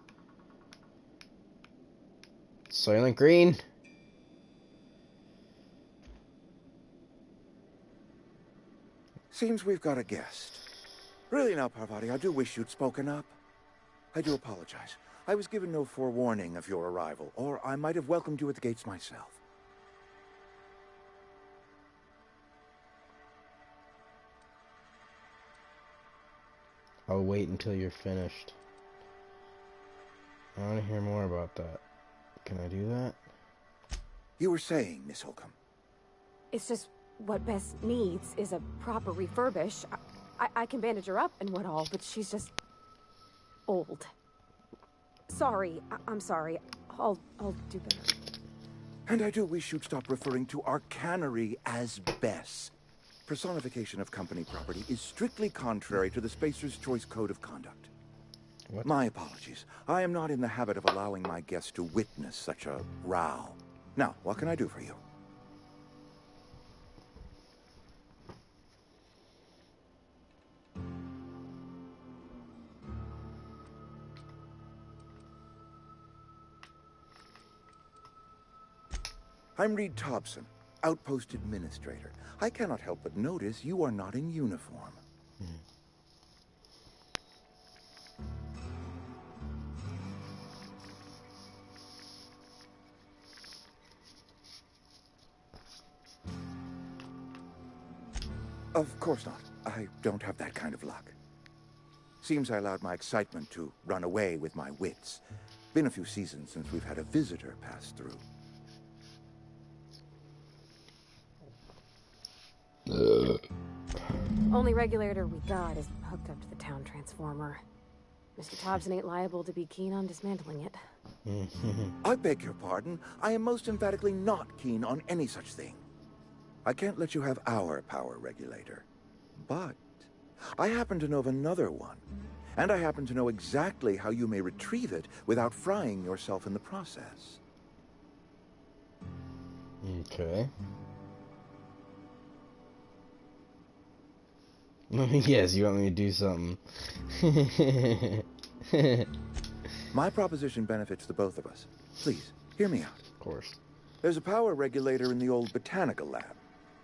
Soylent Green? Seems we've got a guest. Really now, Parvati, I do wish you'd spoken up. I do apologize. I was given no forewarning of your arrival, or I might have welcomed you at the gates myself. I'll wait until you're finished. I want to hear more about that. Can I do that? You were saying, Miss Holcomb. It's just what Bess needs is a proper refurbish. I can bandage her up and what all, but she's just old. Sorry, I'm sorry. I'll do better. And I do wish you'd stop referring to our cannery as Bess. Personification of company property is strictly contrary to the Spacer's Choice Code of Conduct. What? My apologies. I am not in the habit of allowing my guests to witness such a row. Now, what can I do for you? I'm Reed Thompson, Outpost Administrator. I cannot help but notice you are not in uniform. Of course not. I don't have that kind of luck. Seems I allowed my excitement to run away with my wits. Been a few seasons since we've had a visitor pass through. Only regulator we got is hooked up to the town transformer. Mr. Thompson ain't liable to be keen on dismantling it. I beg your pardon. I am most emphatically not keen on any such thing. I can't let you have our power regulator. But I happen to know of another one. And I happen to know exactly how you may retrieve it without frying yourself in the process. Okay. Yes, you want me to do something. My proposition benefits the both of us. Please, hear me out. Of course. There's a power regulator in the old botanical lab.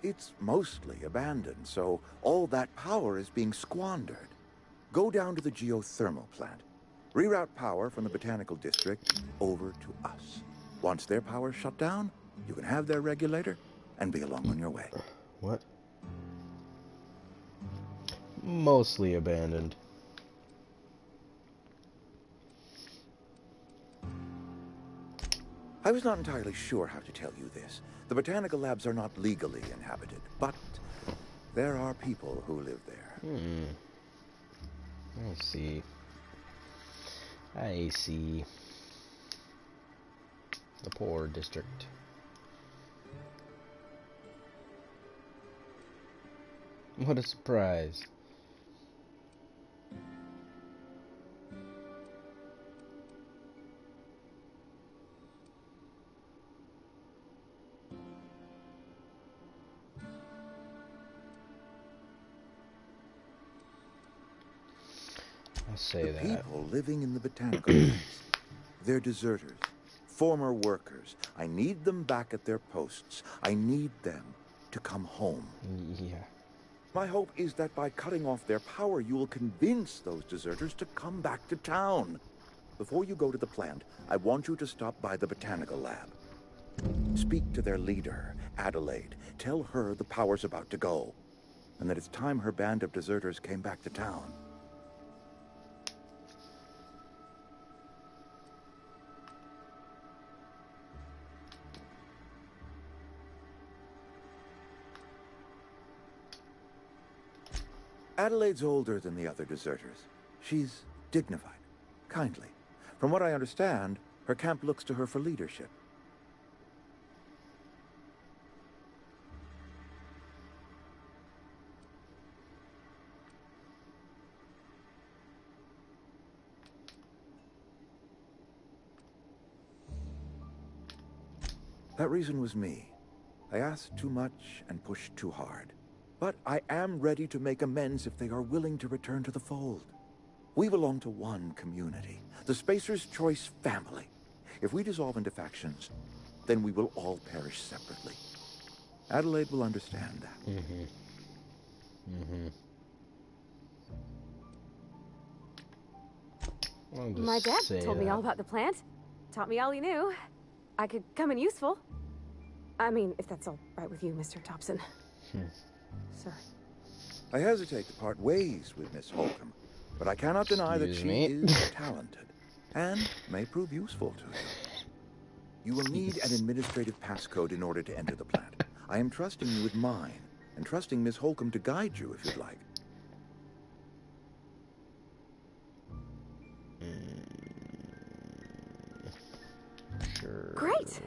It's mostly abandoned, so all that power is being squandered. Go down to the geothermal plant. Reroute power from the botanical district over to us. Once their power's shut down, you can have their regulator and be along on your way. What? Mostly abandoned. I was not entirely sure how to tell you this. The botanical labs are not legally inhabited, but there are people who live there. I see. I see. The poor district. What a surprise. I'll say The that. people living in the botanical labs. They're deserters, former workers. I need them back at their posts. I need them to come home. Yeah. My hope is that by cutting off their power, you will convince those deserters to come back to town. Before you go to the plant, I want you to stop by the botanical lab. Speak to their leader, Adelaide. Tell her the power's about to go, and that it's time her band of deserters came back to town. Adelaide's older than the other deserters. She's dignified, kindly. From what I understand, her camp looks to her for leadership. That reason was me. I asked too much and pushed too hard. But I am ready to make amends if they are willing to return to the fold. We belong to one community, the Spacer's Choice family. If we dissolve into factions, then we will all perish separately. Adelaide will understand that. My dad told me all about the plant. Taught me all he knew. I could come in useful. I mean, if that's all right with you, Mr. Thompson. Sir. I hesitate to part ways with Miss Holcomb, but I cannot deny that she is talented and may prove useful to you. You will need an administrative passcode in order to enter the plant. I am trusting you with mine, and trusting Miss Holcomb to guide you if you'd like. Sure. Great!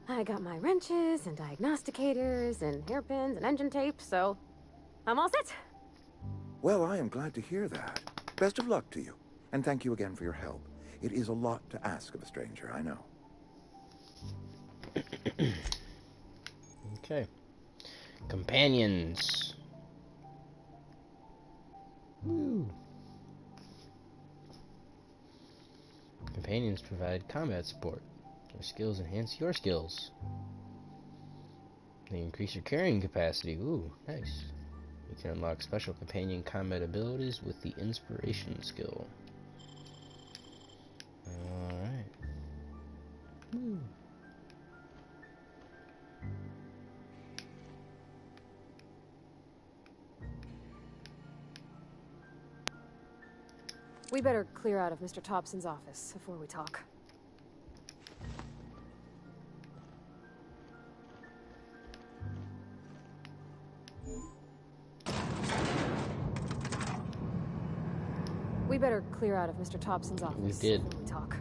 I got my wrenches and diagnosticators and hairpins and engine tape, so I'm all set. Well, I am glad to hear that. Best of luck to you, and thank you again for your help. It is a lot to ask of a stranger, I know. Okay. Companions. Woo. Companions provide combat support. Their skills enhance your skills. They increase your carrying capacity. Ooh, nice. You can unlock special companion combat abilities with the inspiration skill. Alright. Woo. We better clear out of Mr. Thompson's office before we talk. We better clear out of Mr. Thompson's office We did. before we talk.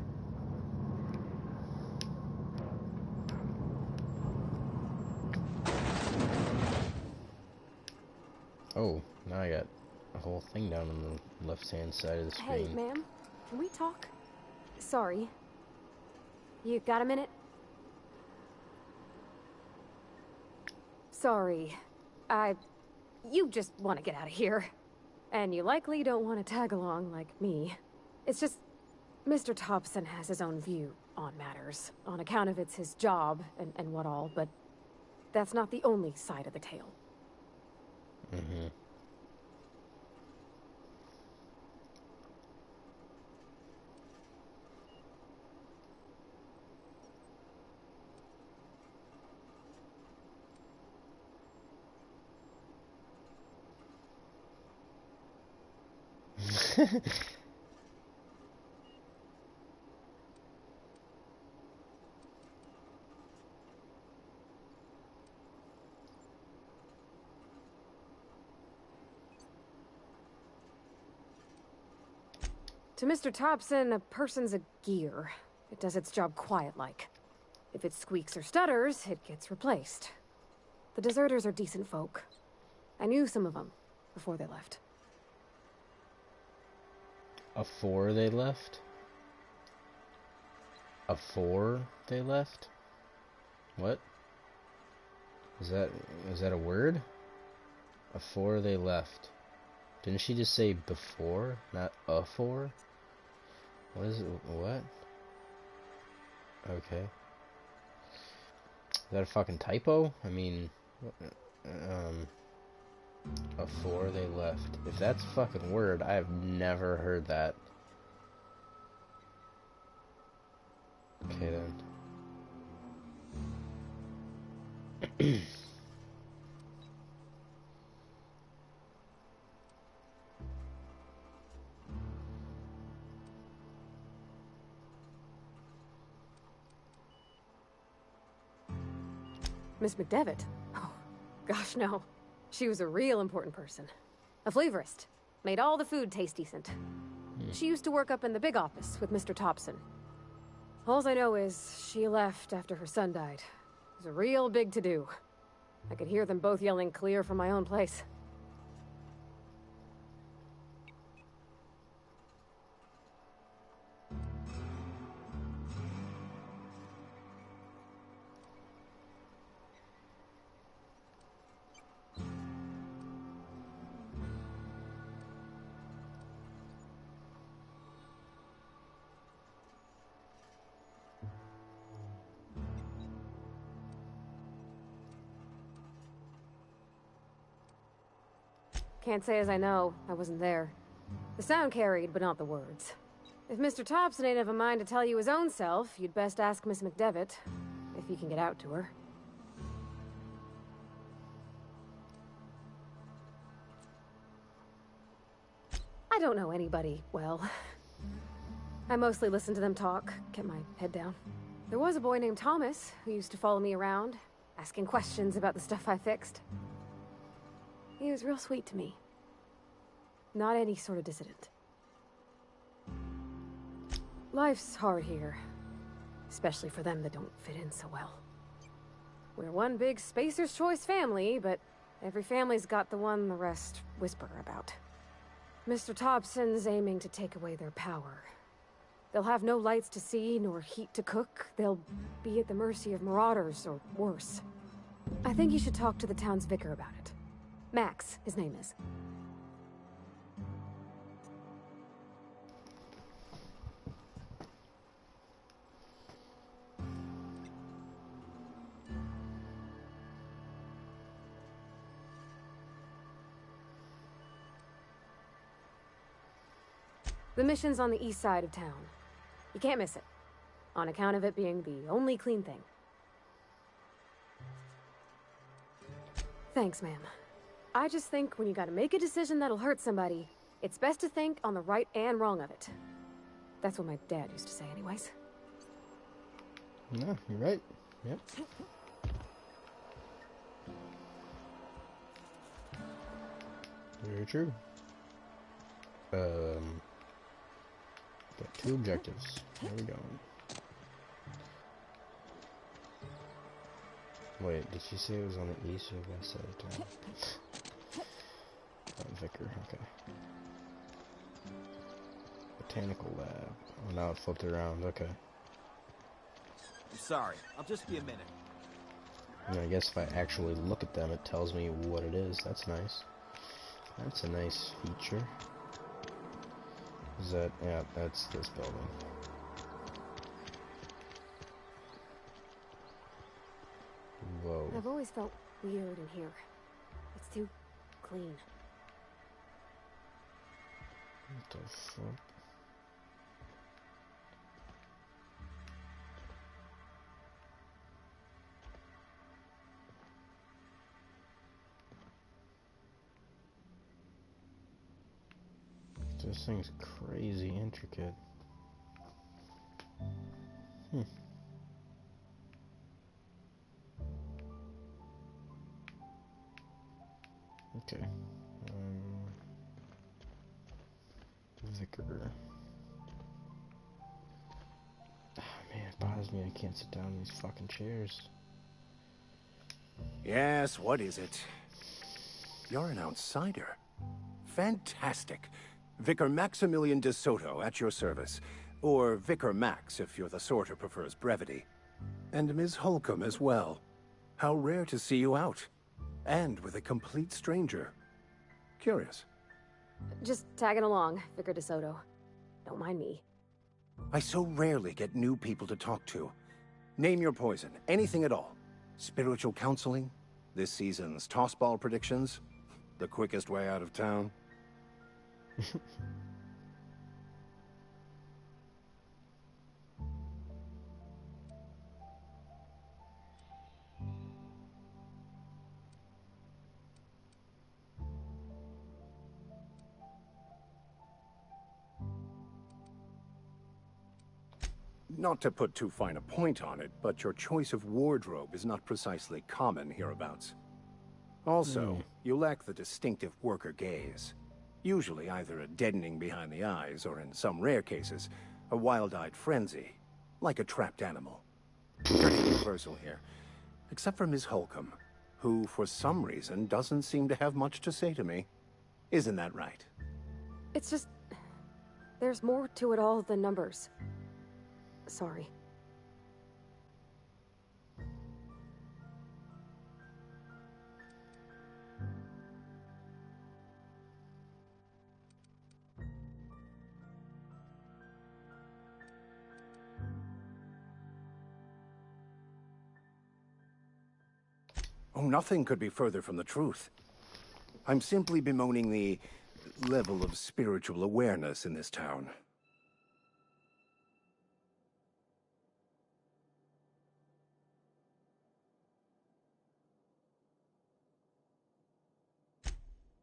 Oh, now I got a whole thing down on the left-hand side of the screen. Hey, ma'am, can we talk? Sorry. You got a minute? Sorry. You just want to get out of here. And you likely don't want to tag along like me. It's just, Mr. Thompson has his own view on matters, on account of it's his job and what all, but that's not the only side of the tale. Mm-hmm. To Mr. Thompson, a person's a gear. It does its job quiet-like. If it squeaks or stutters, it gets replaced. The deserters are decent folk. I knew some of them before they left. Afore they left? Afore they left? What? Is that a word? Afore they left. Didn't she just say before, not afore? What is it? What? Okay. Is that a fucking typo? I mean, afore they left. If that's a fucking word, I have never heard that. Okay then. Miss McDevitt? Oh, gosh, no. She was a real important person. A flavorist. Made all the food taste decent. She used to work up in the big office with Mr. Thompson. All I know is she left after her son died. It was a real big to-do. I could hear them both yelling clear from my own place. Can't say as I know. I wasn't there. The sound carried, but not the words. If Mr. Thompson ain't of a mind to tell you his own self, you'd best ask Miss McDevitt, if you can get out to her. I don't know anybody well. I mostly listen to them talk, kept my head down. There was a boy named Thomas who used to follow me around, asking questions about the stuff I fixed. He was real sweet to me. Not any sort of dissident. Life's hard here, especially for them that don't fit in so well. We're one big Spacer's Choice family, but every family's got the one the rest whisper about. Mr. Thompson's aiming to take away their power. They'll have no lights to see, nor heat to cook. They'll be at the mercy of marauders, or worse. I think you should talk to the town's vicar about it. Max, his name is. The mission's on the east side of town. You can't miss it, on account of it being the only clean thing. Thanks, ma'am. I just think when you gotta make a decision that'll hurt somebody, it's best to think on the right and wrong of it. That's what my dad used to say anyways. No, you're right. Yep. Very true. Got 2 objectives. Where are we going? Wait, did she say it was on the east or west side of town? Vicar, okay. Botanical lab. Oh, now it flipped around, okay. I'm sorry, I'll just be a minute. And I guess if I actually look at them, it tells me what it is. That's nice. That's a nice feature. Is that, yeah, that's this building. Whoa. I've always felt weird in here. It's too clean. What the fuck? This thing's crazy intricate. Okay. Vicar. Ah, man, it bothers me I can't sit down in these fucking chairs. Yes, what is it? You're an outsider. Fantastic. Vicar Maximilian de Soto at your service. Or Vicar Max if you're the sort who prefers brevity. And Ms. Holcomb as well. How rare to see you out. And with a complete stranger. Curious. Just tagging along, Vicar de Soto. Don't mind me. I so rarely get new people to talk to. Name your poison, anything at all. Spiritual counseling? This season's tossball predictions? The quickest way out of town? Not to put too fine a point on it, but your choice of wardrobe is not precisely common hereabouts. Also, you lack the distinctive worker gaze. Usually either a deadening behind the eyes, or in some rare cases, a wild-eyed frenzy, like a trapped animal. Pretty universal here, except for Ms. Holcomb, who, for some reason, doesn't seem to have much to say to me. Isn't that right? It's just... there's more to it all than numbers. Sorry. Oh, nothing could be further from the truth. I'm simply bemoaning the level of spiritual awareness in this town.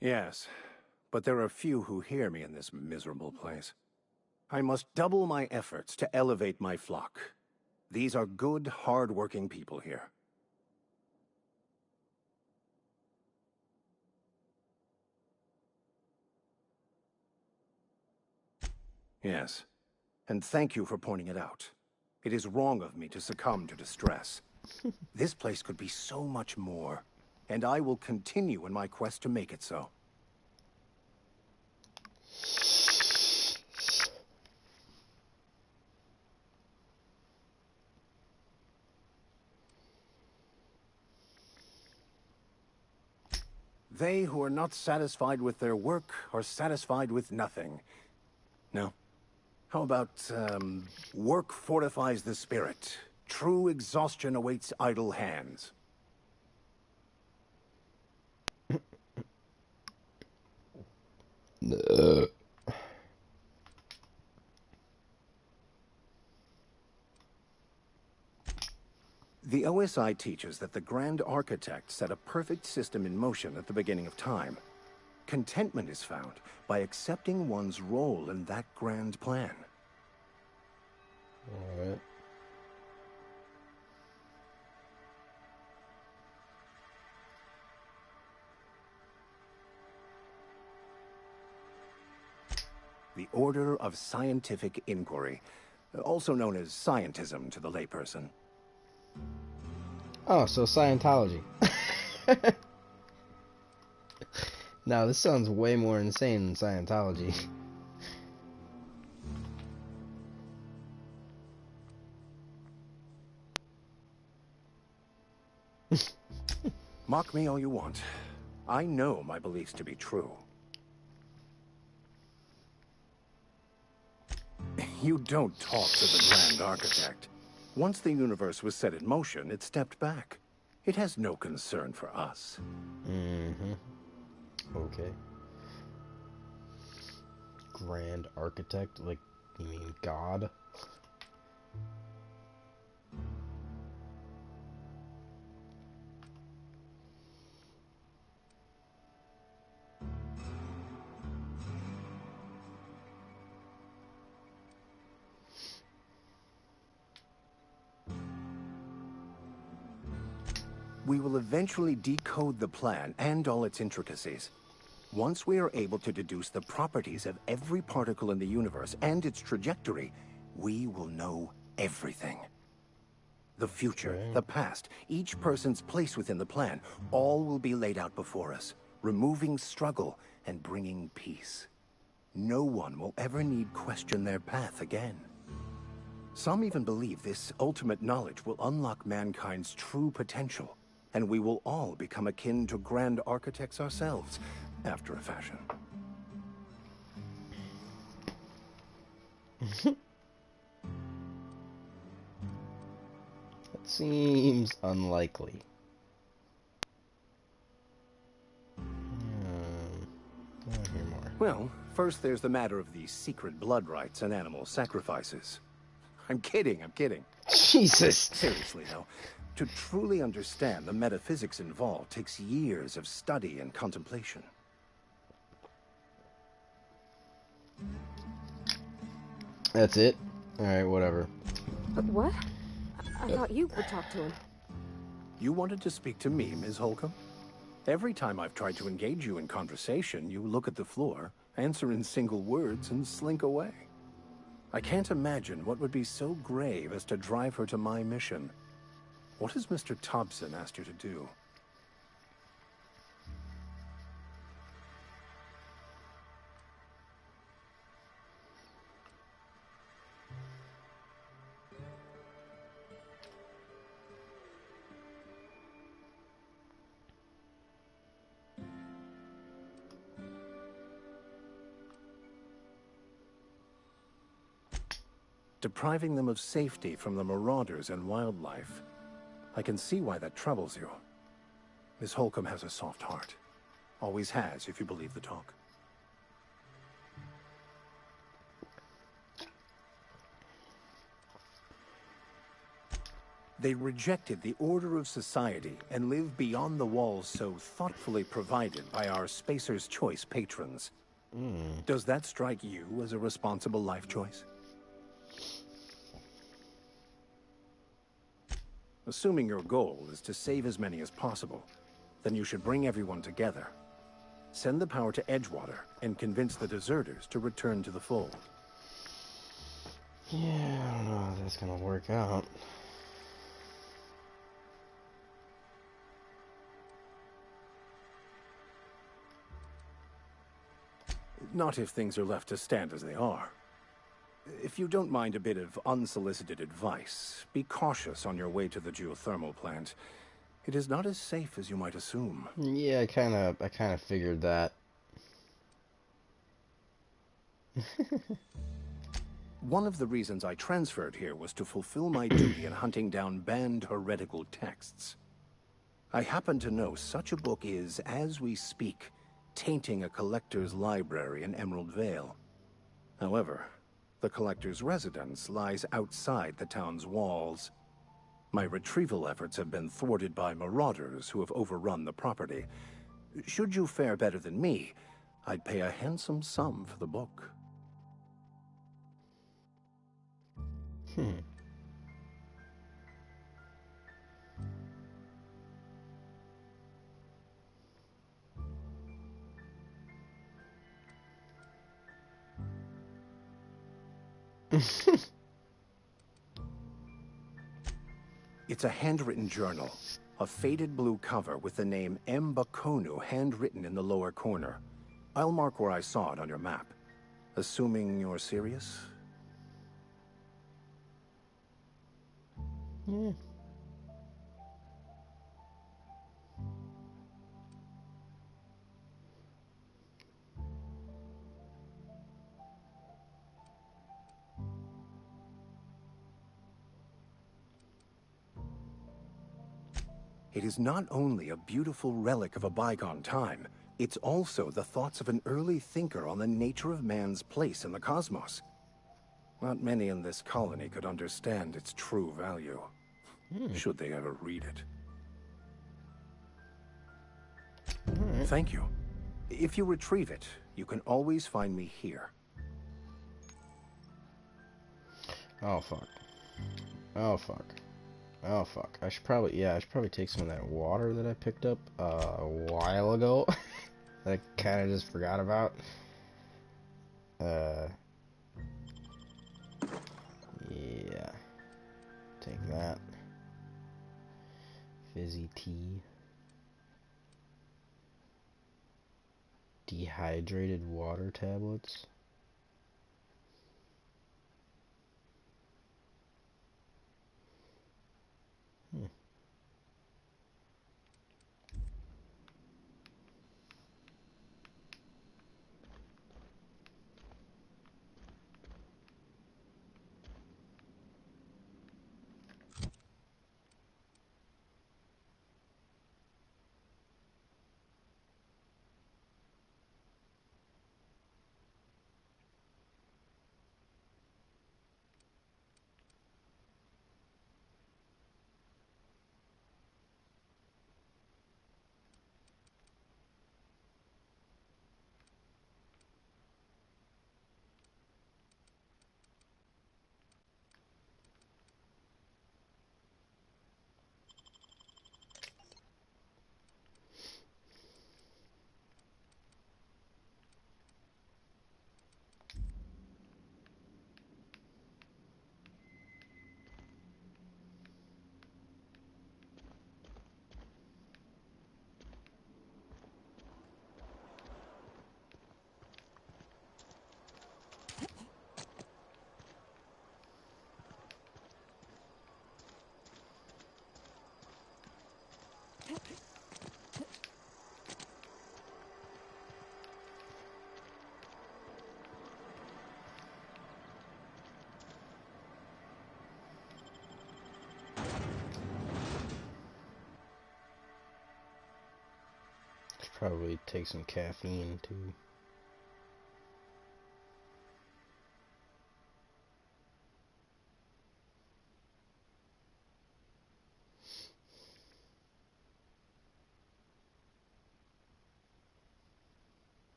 Yes, but there are few who hear me in this miserable place. I must double my efforts to elevate my flock. These are good, hard-working people here. Yes, and thank you for pointing it out. It is wrong of me to succumb to distress. This place could be so much more, and I will continue in my quest to make it so. They who are not satisfied with their work are satisfied with nothing. No. How about, work fortifies the spirit. True exhaustion awaits idle hands. The OSI teaches that the Grand Architect set a perfect system in motion at the beginning of time. Contentment is found by accepting one's role in that grand plan. All right. The Order of Scientific Inquiry, also known as scientism to the layperson. Oh, so Scientology. Now, this sounds way more insane than Scientology. Mock me all you want. I know my beliefs to be true. You don't talk to the Grand Architect. Once the universe was set in motion, it stepped back. It has no concern for us. Mm-hmm. Okay. Grand Architect? Like, you mean God? We will eventually decode the plan and all its intricacies. Once we are able to deduce the properties of every particle in the universe and its trajectory, we will know everything. The future, the past, each person's place within the plan, all will be laid out before us, removing struggle and bringing peace. No one will ever need question their path again. Some even believe this ultimate knowledge will unlock mankind's true potential, and we will all become akin to Grand Architects ourselves, after a fashion. That seems unlikely. Hear more. Well, first there's the matter of the secret blood rites and animal sacrifices. I'm kidding. Jesus! Seriously, though, to truly understand the metaphysics involved takes years of study and contemplation. That's it? Alright, whatever. But what? I thought you would talk to him. You wanted to speak to me, Ms. Holcomb? Every time I've tried to engage you in conversation, you look at the floor, answer in single words, and slink away. I can't imagine what would be so grave as to drive her to my mission. What has Mr. Thompson asked you to do? Depriving them of safety from the marauders and wildlife. I can see why that troubles you. Miss Holcomb has a soft heart. Always has, if you believe the talk. They rejected the order of society and live beyond the walls so thoughtfully provided by our Spacer's Choice patrons. Does that strike you as a responsible life choice? Assuming your goal is to save as many as possible, then you should bring everyone together. Send the power to Edgewater and convince the deserters to return to the fold. Yeah, I don't know if that's gonna work out. Not if things are left to stand as they are. If you don't mind a bit of unsolicited advice, be cautious on your way to the geothermal plant. It is not as safe as you might assume. Yeah, I kind of figured that. One of the reasons I transferred here was to fulfill my duty in hunting down banned heretical texts. I happen to know such a book is, as we speak, tainting a collector's library in Emerald Vale. However, the collector's residence lies outside the town's walls. My retrieval efforts have been thwarted by marauders who have overrun the property. Should you fare better than me, I'd pay a handsome sum for the book. It's a handwritten journal. A faded blue cover with the name M. Bakonu handwritten in the lower corner. I'll mark where I saw it on your map. Assuming you're serious? It is not only a beautiful relic of a bygone time, it's also the thoughts of an early thinker on the nature of man's place in the cosmos. Not many in this colony could understand its true value, should they ever read it. Thank you. If you retrieve it, you can always find me here. Oh, fuck. Oh, fuck. Oh, fuck. I should probably take some of that water that I picked up a while ago. That I kind of just forgot about. Yeah. Take that. Fizzy tea. Dehydrated water tablets. Probably take some caffeine too.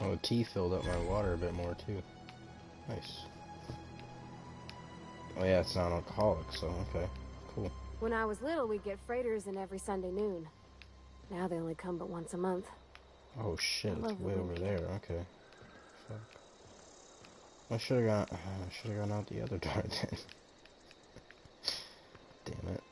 Oh, the tea filled up my water a bit more too. Nice. Oh yeah, it's non-alcoholic, so okay, cool. When I was little, we'd get freighters in every Sunday noon. Now they only come but once a month. Oh shit, I it's love way them. over there. Okay. Fuck. I should have gone out the other door then. Damn it.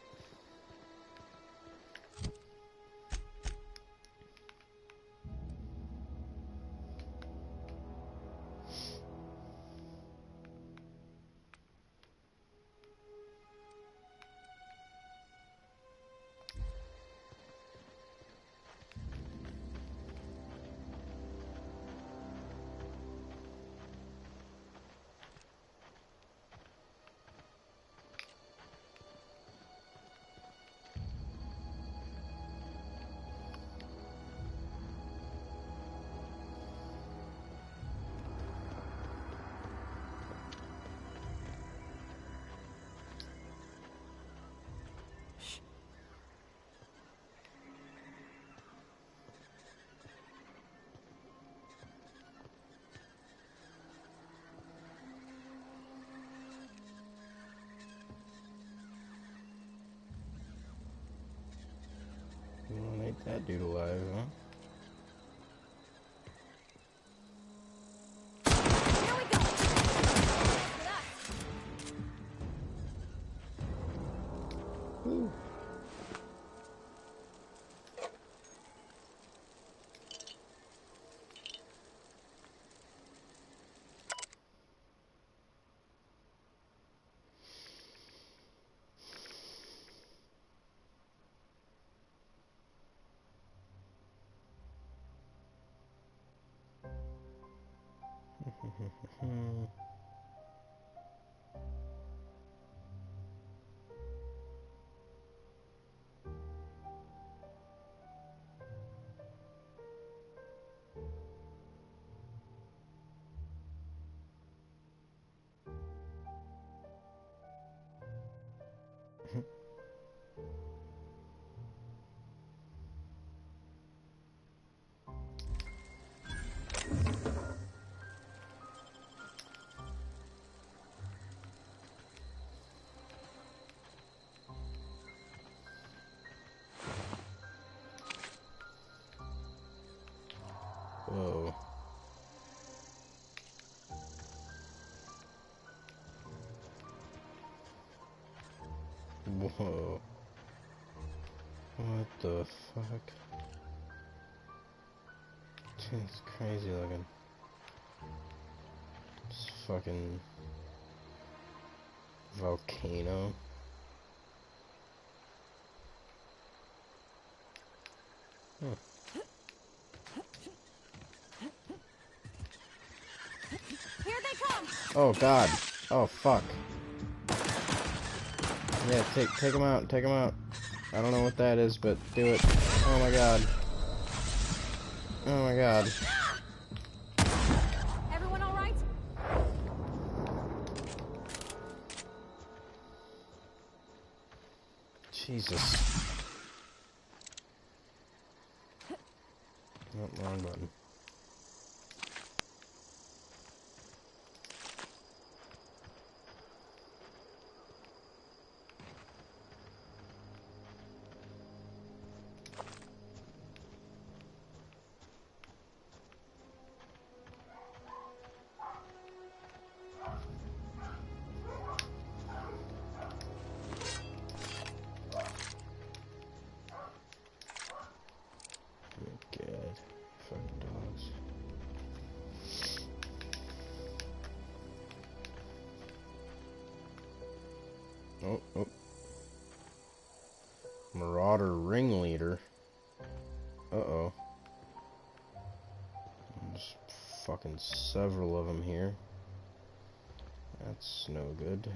You wanna make that dude alive, huh? Woo. Whoa. Whoa. What the fuck? It's crazy looking. It's fucking volcano. Huh. Here they come. Oh god. Oh fuck. Yeah, take him out. Take him out. I don't know what that is, but do it. Oh my god. Oh my god. Everyone all right? Jesus. Oh, wrong button. Oh, oh. Marauder ringleader. Uh-oh. There's fucking several of them here. That's no good.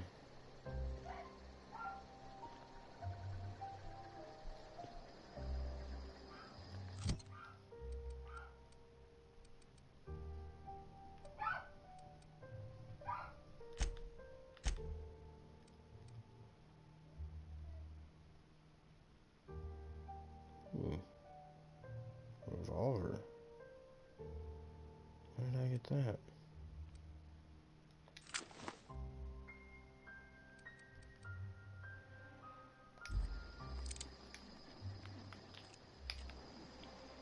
Revolver. Where did I get that?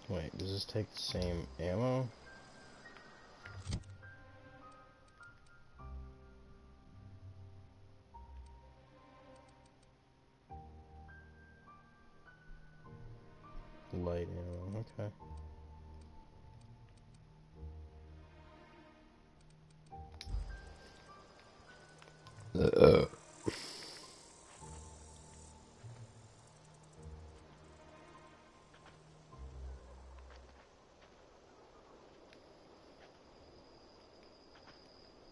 Wait, does this take the same ammo? Light ammo, okay.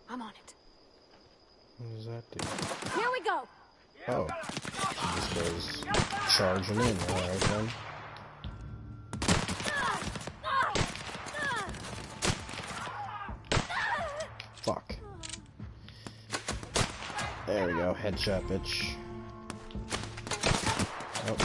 I'm on it. What does that do? Here we go. Oh, she just goes charging in. Alright then. Fuck. There we go. Headshot, bitch. Oh.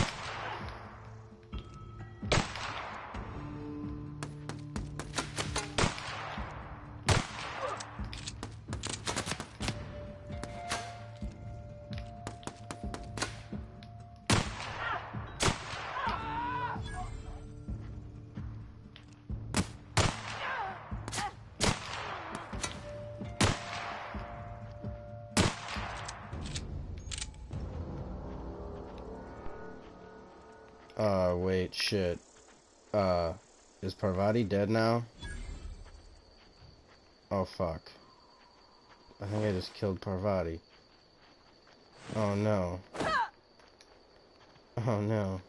Wait, shit. Is Parvati dead now? Oh, fuck. I think I just killed Parvati. Oh, no. Oh, no.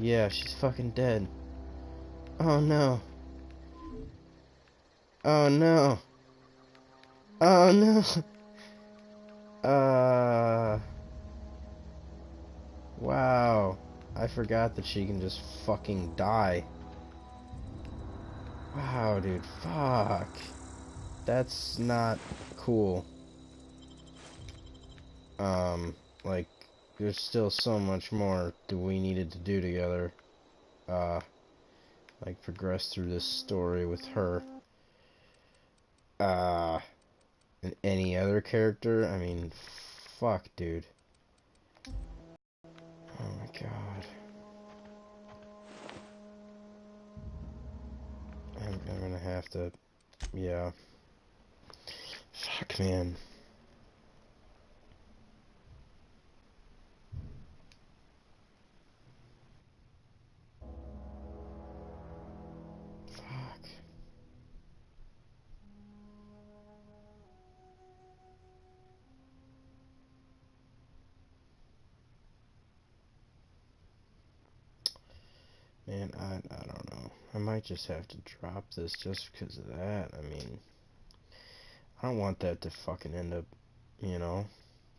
Yeah, she's fucking dead. Oh, no. Oh, no. Oh, no. Wow. I forgot that she can just fucking die. Wow, dude. Fuck. That's not cool. Like, there's still so much more that we needed to do together. Like, progress through this story with her. And any other character? I mean, fuck, dude. Oh my god. I'm gonna have to... Yeah. Fuck, man. Fuck. Man, I don't know. I might just have to drop this just because of that. I mean, I don't want that to fucking end up, you know,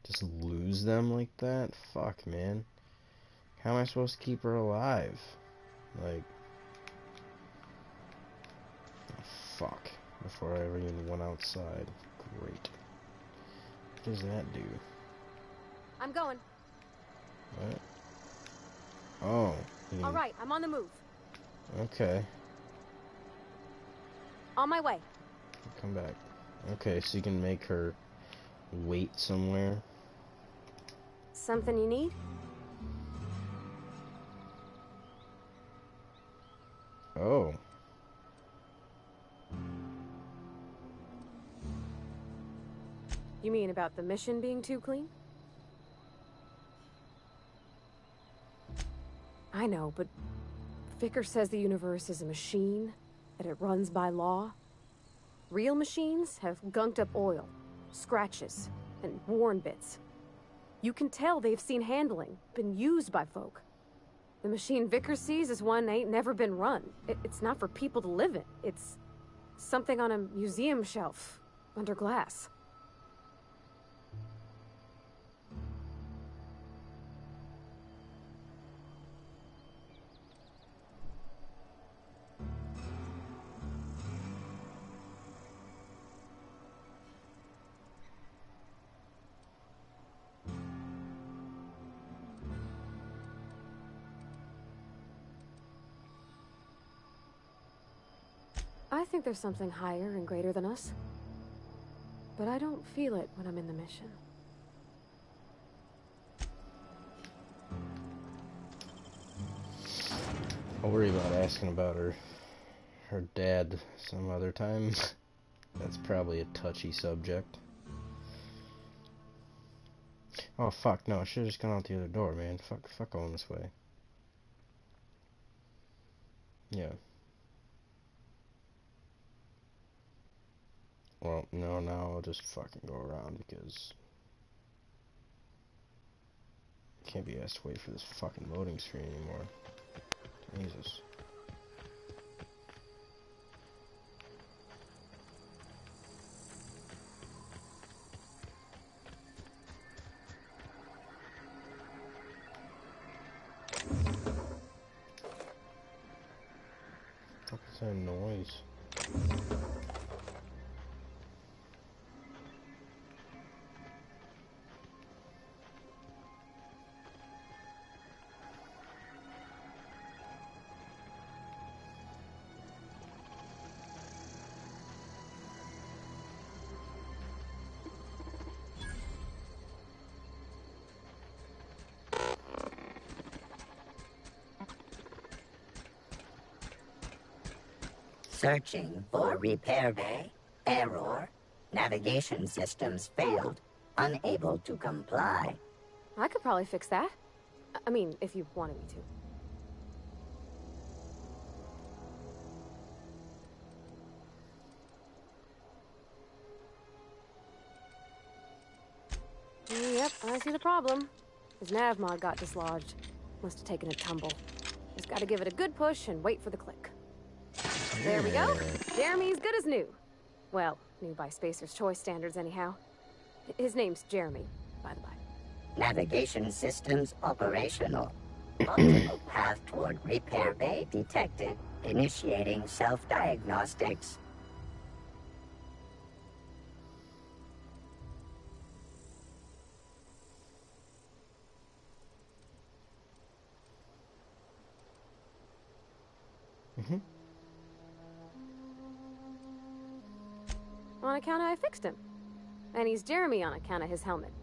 just lose them like that. Fuck, man. How am I supposed to keep her alive? Like, oh, fuck. Before I ever even went outside. Great. What does that do? I'm going. What? Oh. All right, I'm on the move. Okay. On my way. Come back. Okay, so you can make her wait somewhere. Something you need? Oh. You mean about the mission being too clean? I know, but Vicker says the universe is a machine, that it runs by law. Real machines have gunked up oil, scratches, and worn bits. You can tell they've seen handling, been used by folk. The machine Vickers sees is one ain't never been run. It's not for people to live in. It's something on a museum shelf, under glass. I think there's something higher and greater than us. But I don't feel it when I'm in the mission. I'll worry about asking about her dad some other time. That's probably a touchy subject. Oh fuck, no, I should've just gone out the other door, man. Fuck going this way. Yeah. Well, no, now I'll just fucking go around because I can't be asked to wait for this fucking loading screen anymore. Jesus. What's that noise? Searching for repair bay. Error. Navigation systems failed. Unable to comply. I could probably fix that. I mean, if you wanted me to. Yep, I see the problem. His nav mod got dislodged. Must have taken a tumble. Just gotta give it a good push and wait for the click. There we go. Jeremy's good as new. Well, new by Spacer's Choice standards anyhow. His name's Jeremy, by the by. Navigation systems operational. Optimal path toward repair bay detected. Initiating self-diagnostics. On account of I fixed him. And he's Jeremy on account of his helmet.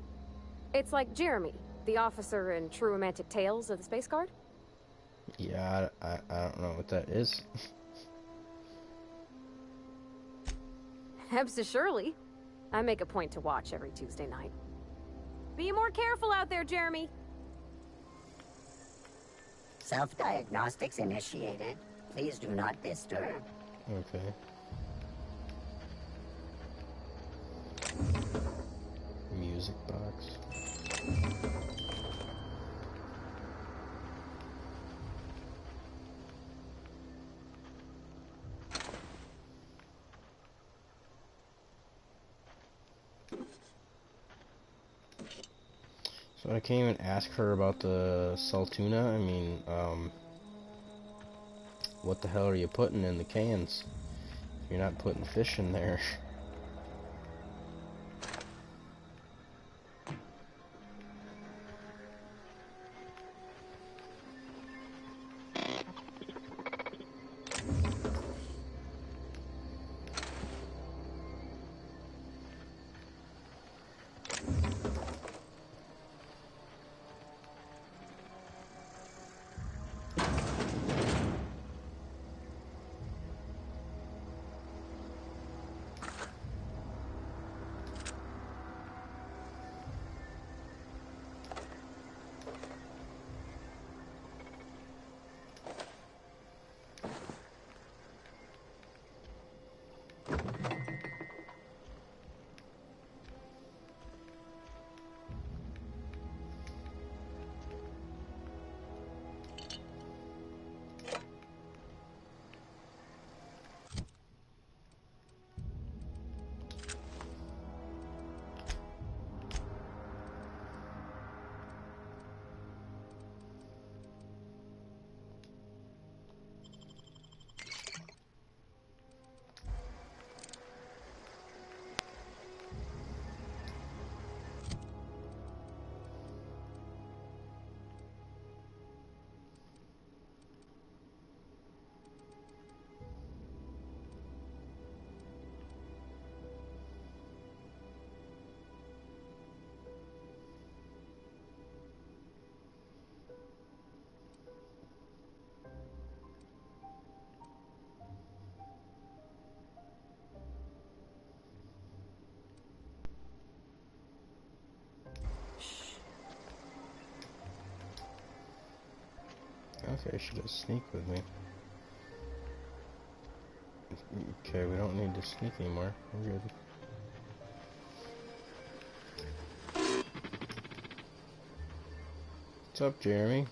It's like Jeremy, the officer in True Romantic Tales of the Space Guard. Yeah, I don't know what that is. Absolutely. I make a point to watch every Tuesday night. Be more careful out there, Jeremy. Self-diagnostics initiated. Please do not disturb. Okay. Music box. So I can't even ask her about the Saltuna. I mean, what the hell are you putting in the cans? You're not putting fish in there. Okay, she does sneak with me. Okay, we don't need to sneak anymore. We're good. What's up, Jeremy?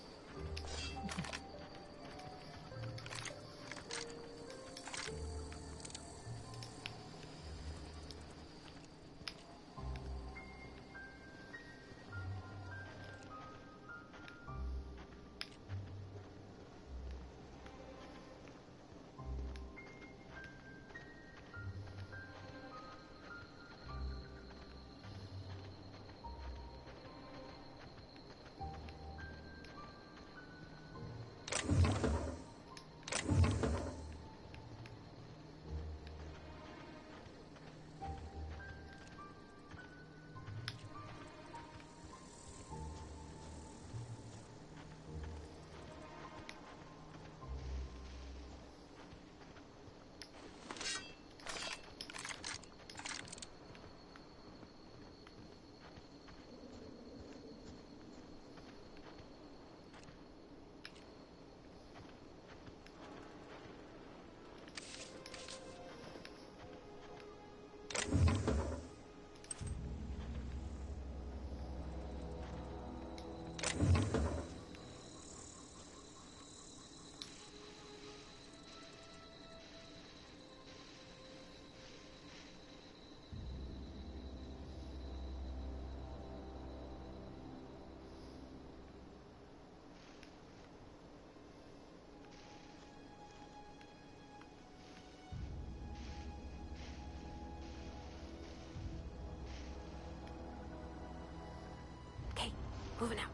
Okay, moving out.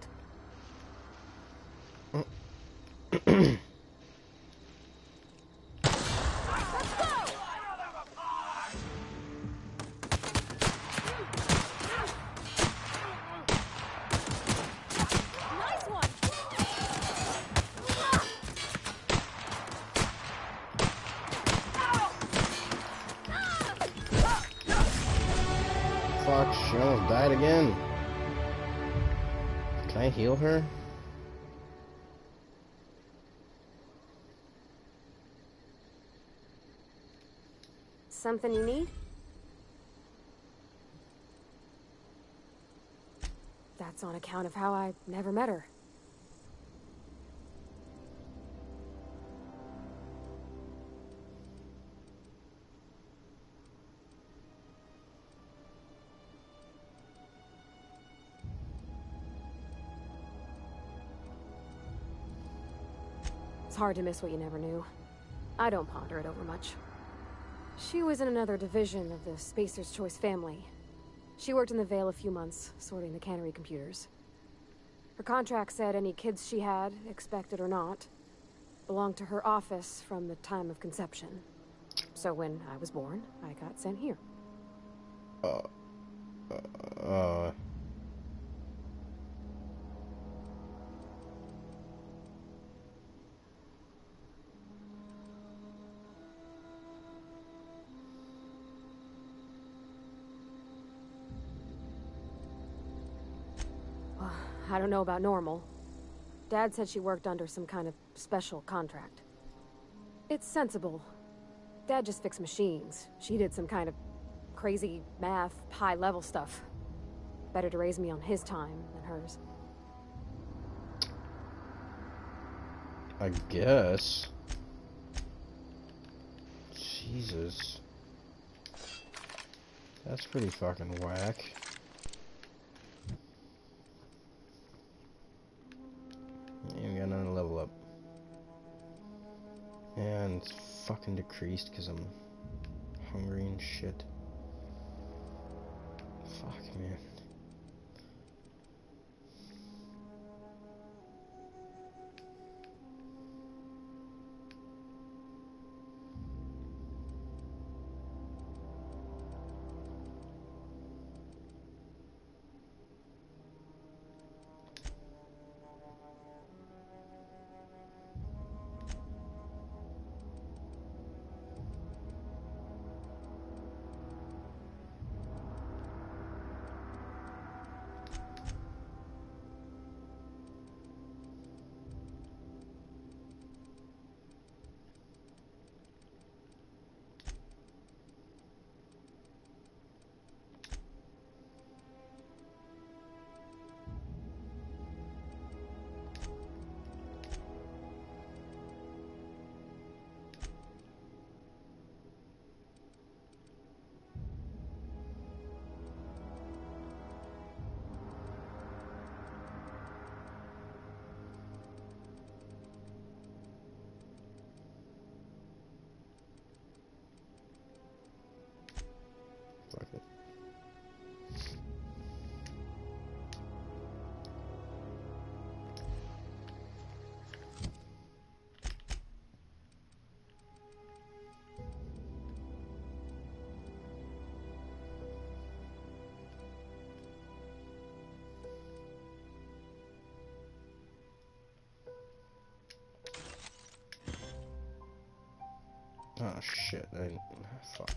Fuck, she almost died again. Can I heal her? Something you need? That's on account of how I never met her. It's hard to miss what you never knew. I don't ponder it over much. She was in another division of the Spacer's Choice family. She worked in the Vale a few months, sorting the cannery computers. Her contract said any kids she had, expected or not, belonged to her office from the time of conception. So when I was born, I got sent here. I don't know about normal. Dad said she worked under some kind of special contract. It's sensible. Dad just fixed machines. She did some kind of crazy math, high-level stuff. Better to raise me on his time than hers. I guess. Jesus. That's pretty fucking whack. Yeah, we got another level up. And it's fucking decreased because I'm hungry and shit. Fuck, man. shit. Fuck.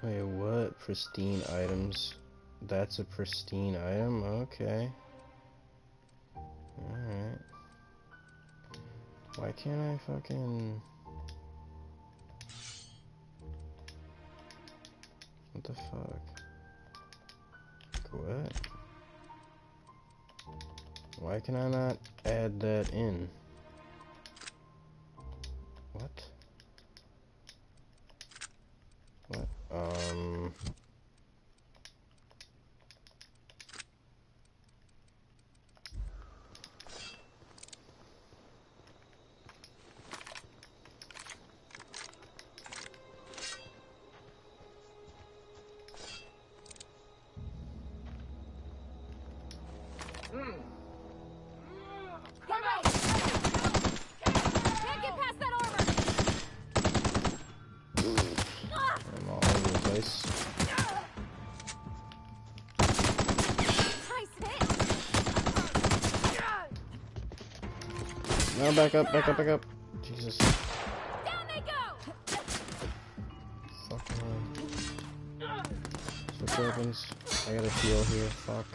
Wait, what? Pristine items? That's a pristine item? Okay. Alright. Why can't I fucking... What the fuck? What? Why can I not add that in? What? What? Come out! Can't get past that armor! I'm all over the place. Nice hit! No, back up, back up, back up. Jesus. Down they go! Fuck on. Switch weapons. I gotta heal here, fuck.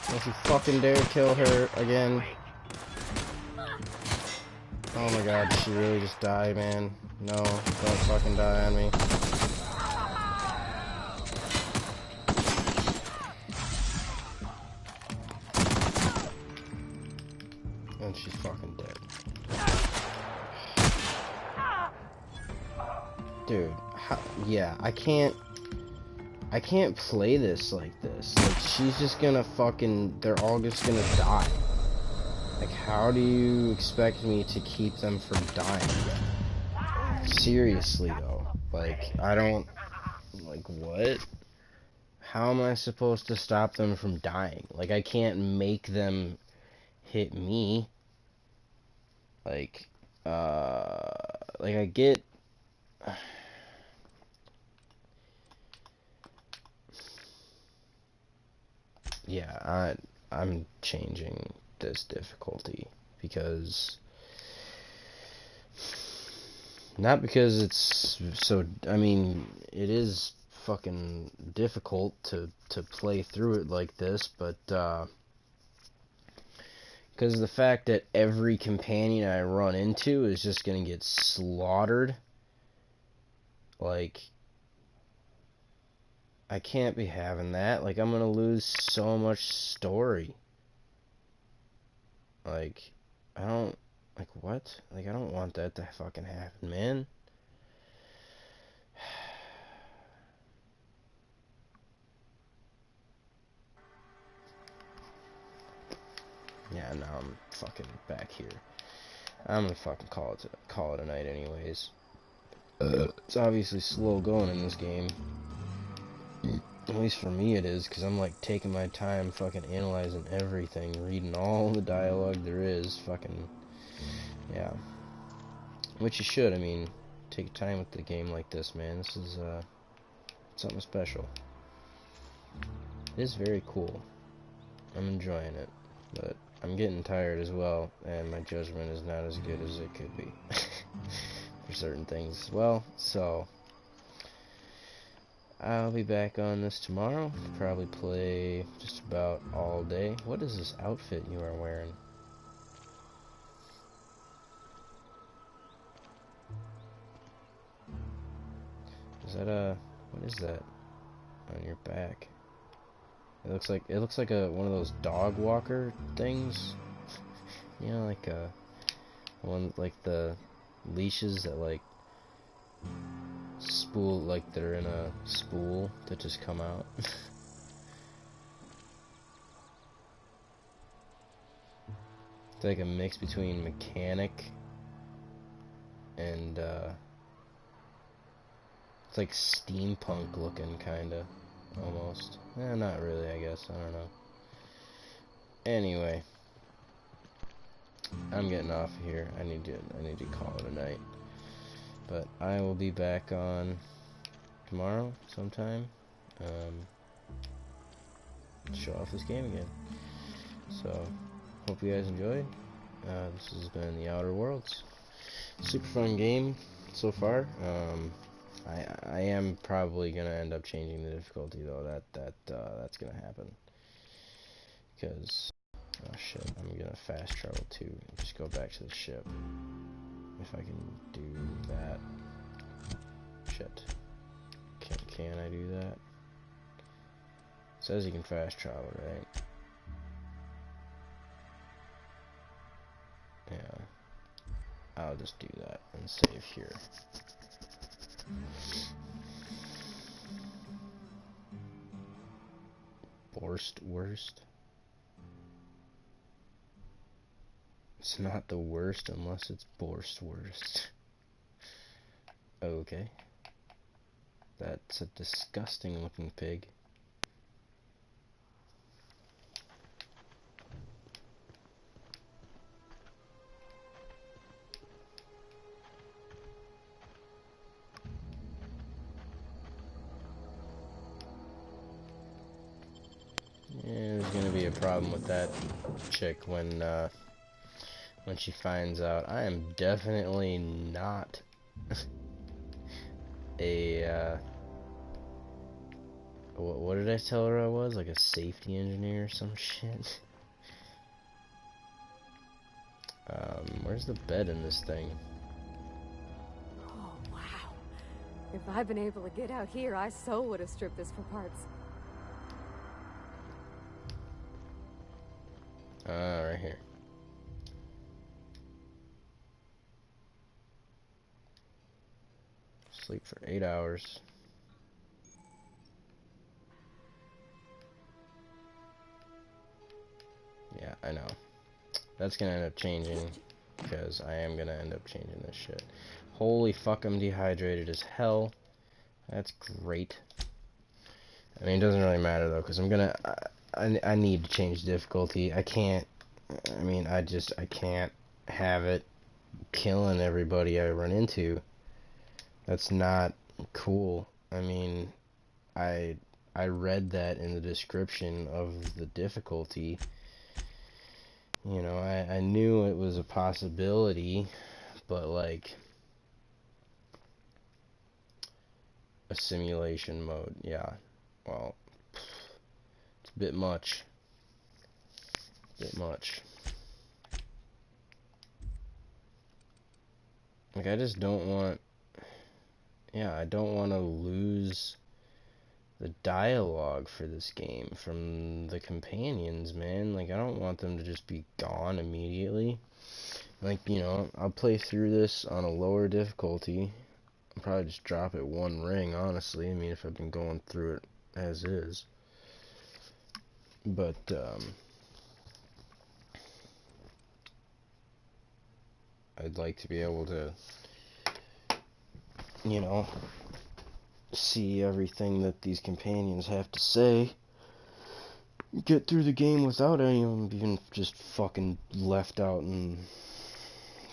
Don't you fucking dare kill her again. Oh my god, did she really just die, man? No, don't fucking die on me. And she's fucking dead. Dude, yeah, I can't play this like this. Like, she's just gonna fucking, they're all just gonna die. Like, how do you expect me to keep them from dying? Seriously, though. Like, I don't, like, what? How am I supposed to stop them from dying? Like, I can't make them hit me. Like, I get... Yeah, I'm changing this difficulty because... Not because it's so... I mean, it is fucking difficult to play through it like this, but, because of the fact that every companion I run into is just gonna get slaughtered. Like, I can't be having that. Like, I'm gonna lose so much story. Like, I don't... Like, what? Like, I don't want that to fucking happen, man. Yeah, now I'm fucking back here. I'm gonna fucking call it a night anyways. It's obviously slow going in this game. At least for me it is, because I'm like taking my time fucking analyzing everything, reading all the dialogue there is, fucking, yeah. Which you should, I mean, take time with the game like this, man. This is, something special. It is very cool. I'm enjoying it, but I'm getting tired as well, and my judgment is not as good as it could be. For certain things as well, so... I'll be back on this tomorrow. Probably play just about all day. What is this outfit you are wearing? Is that what is that on your back? It looks like one of those dog walker things. You know, like one like the leashes that like spool, like they're in a spool that just come out. It's like a mix between mechanic and it's like steampunk looking, kinda, almost. Not really, I guess. I don't know. Anyway, I'm getting off of here. I need to call it a night. But I will be back on tomorrow sometime. Show off this game again. So, hope you guys enjoyed. This has been The Outer Worlds. Super fun game so far. I am probably gonna end up changing the difficulty though. That's gonna happen because oh shit, I'm gonna fast travel too. Just go back to the ship if I can do that. Shit, can I do that? It says you can fast travel, right? Yeah, I'll just do that and save here. Worst? It's not the worst unless it's worst. Okay. That's a disgusting looking pig. Yeah, there's gonna be a problem with that chick when she finds out I am definitely not a what did I tell her I was? Like a safety engineer or some shit. Where's the bed in this thing? Oh, wow. If I'd been able to get out here, I so would have stripped this for parts. Right here. Sleep for 8 hours. Yeah, I know. That's gonna end up changing, because I am gonna end up changing this shit. Holy fuck, I'm dehydrated as hell. That's great. I mean, it doesn't really matter though, because I'm gonna... I need to change difficulty. I can't... I mean, I can't have it killing everybody I run into. That's not cool. I mean, I read that in the description of the difficulty. You know, I knew it was a possibility, but like a simulation mode, yeah. Well, it's a bit much. Like, I just don't want... Yeah, I don't want to lose the dialogue for this game from the companions, man. Like, I don't want them to just be gone immediately. Like, you know, I'll play through this on a lower difficulty. I'll probably just drop it one ring, honestly. I mean, if I've been going through it as is. But, I'd like to be able to, you know, see everything that these companions have to say. Get through the game without any of them being just fucking left out in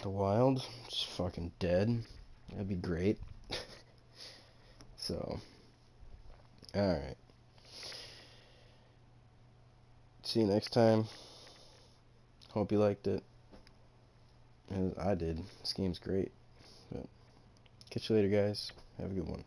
the wild. Just fucking dead. That'd be great. So, alright. See you next time. Hope you liked it. I did. This game's great. But catch you later, guys. Have a good one.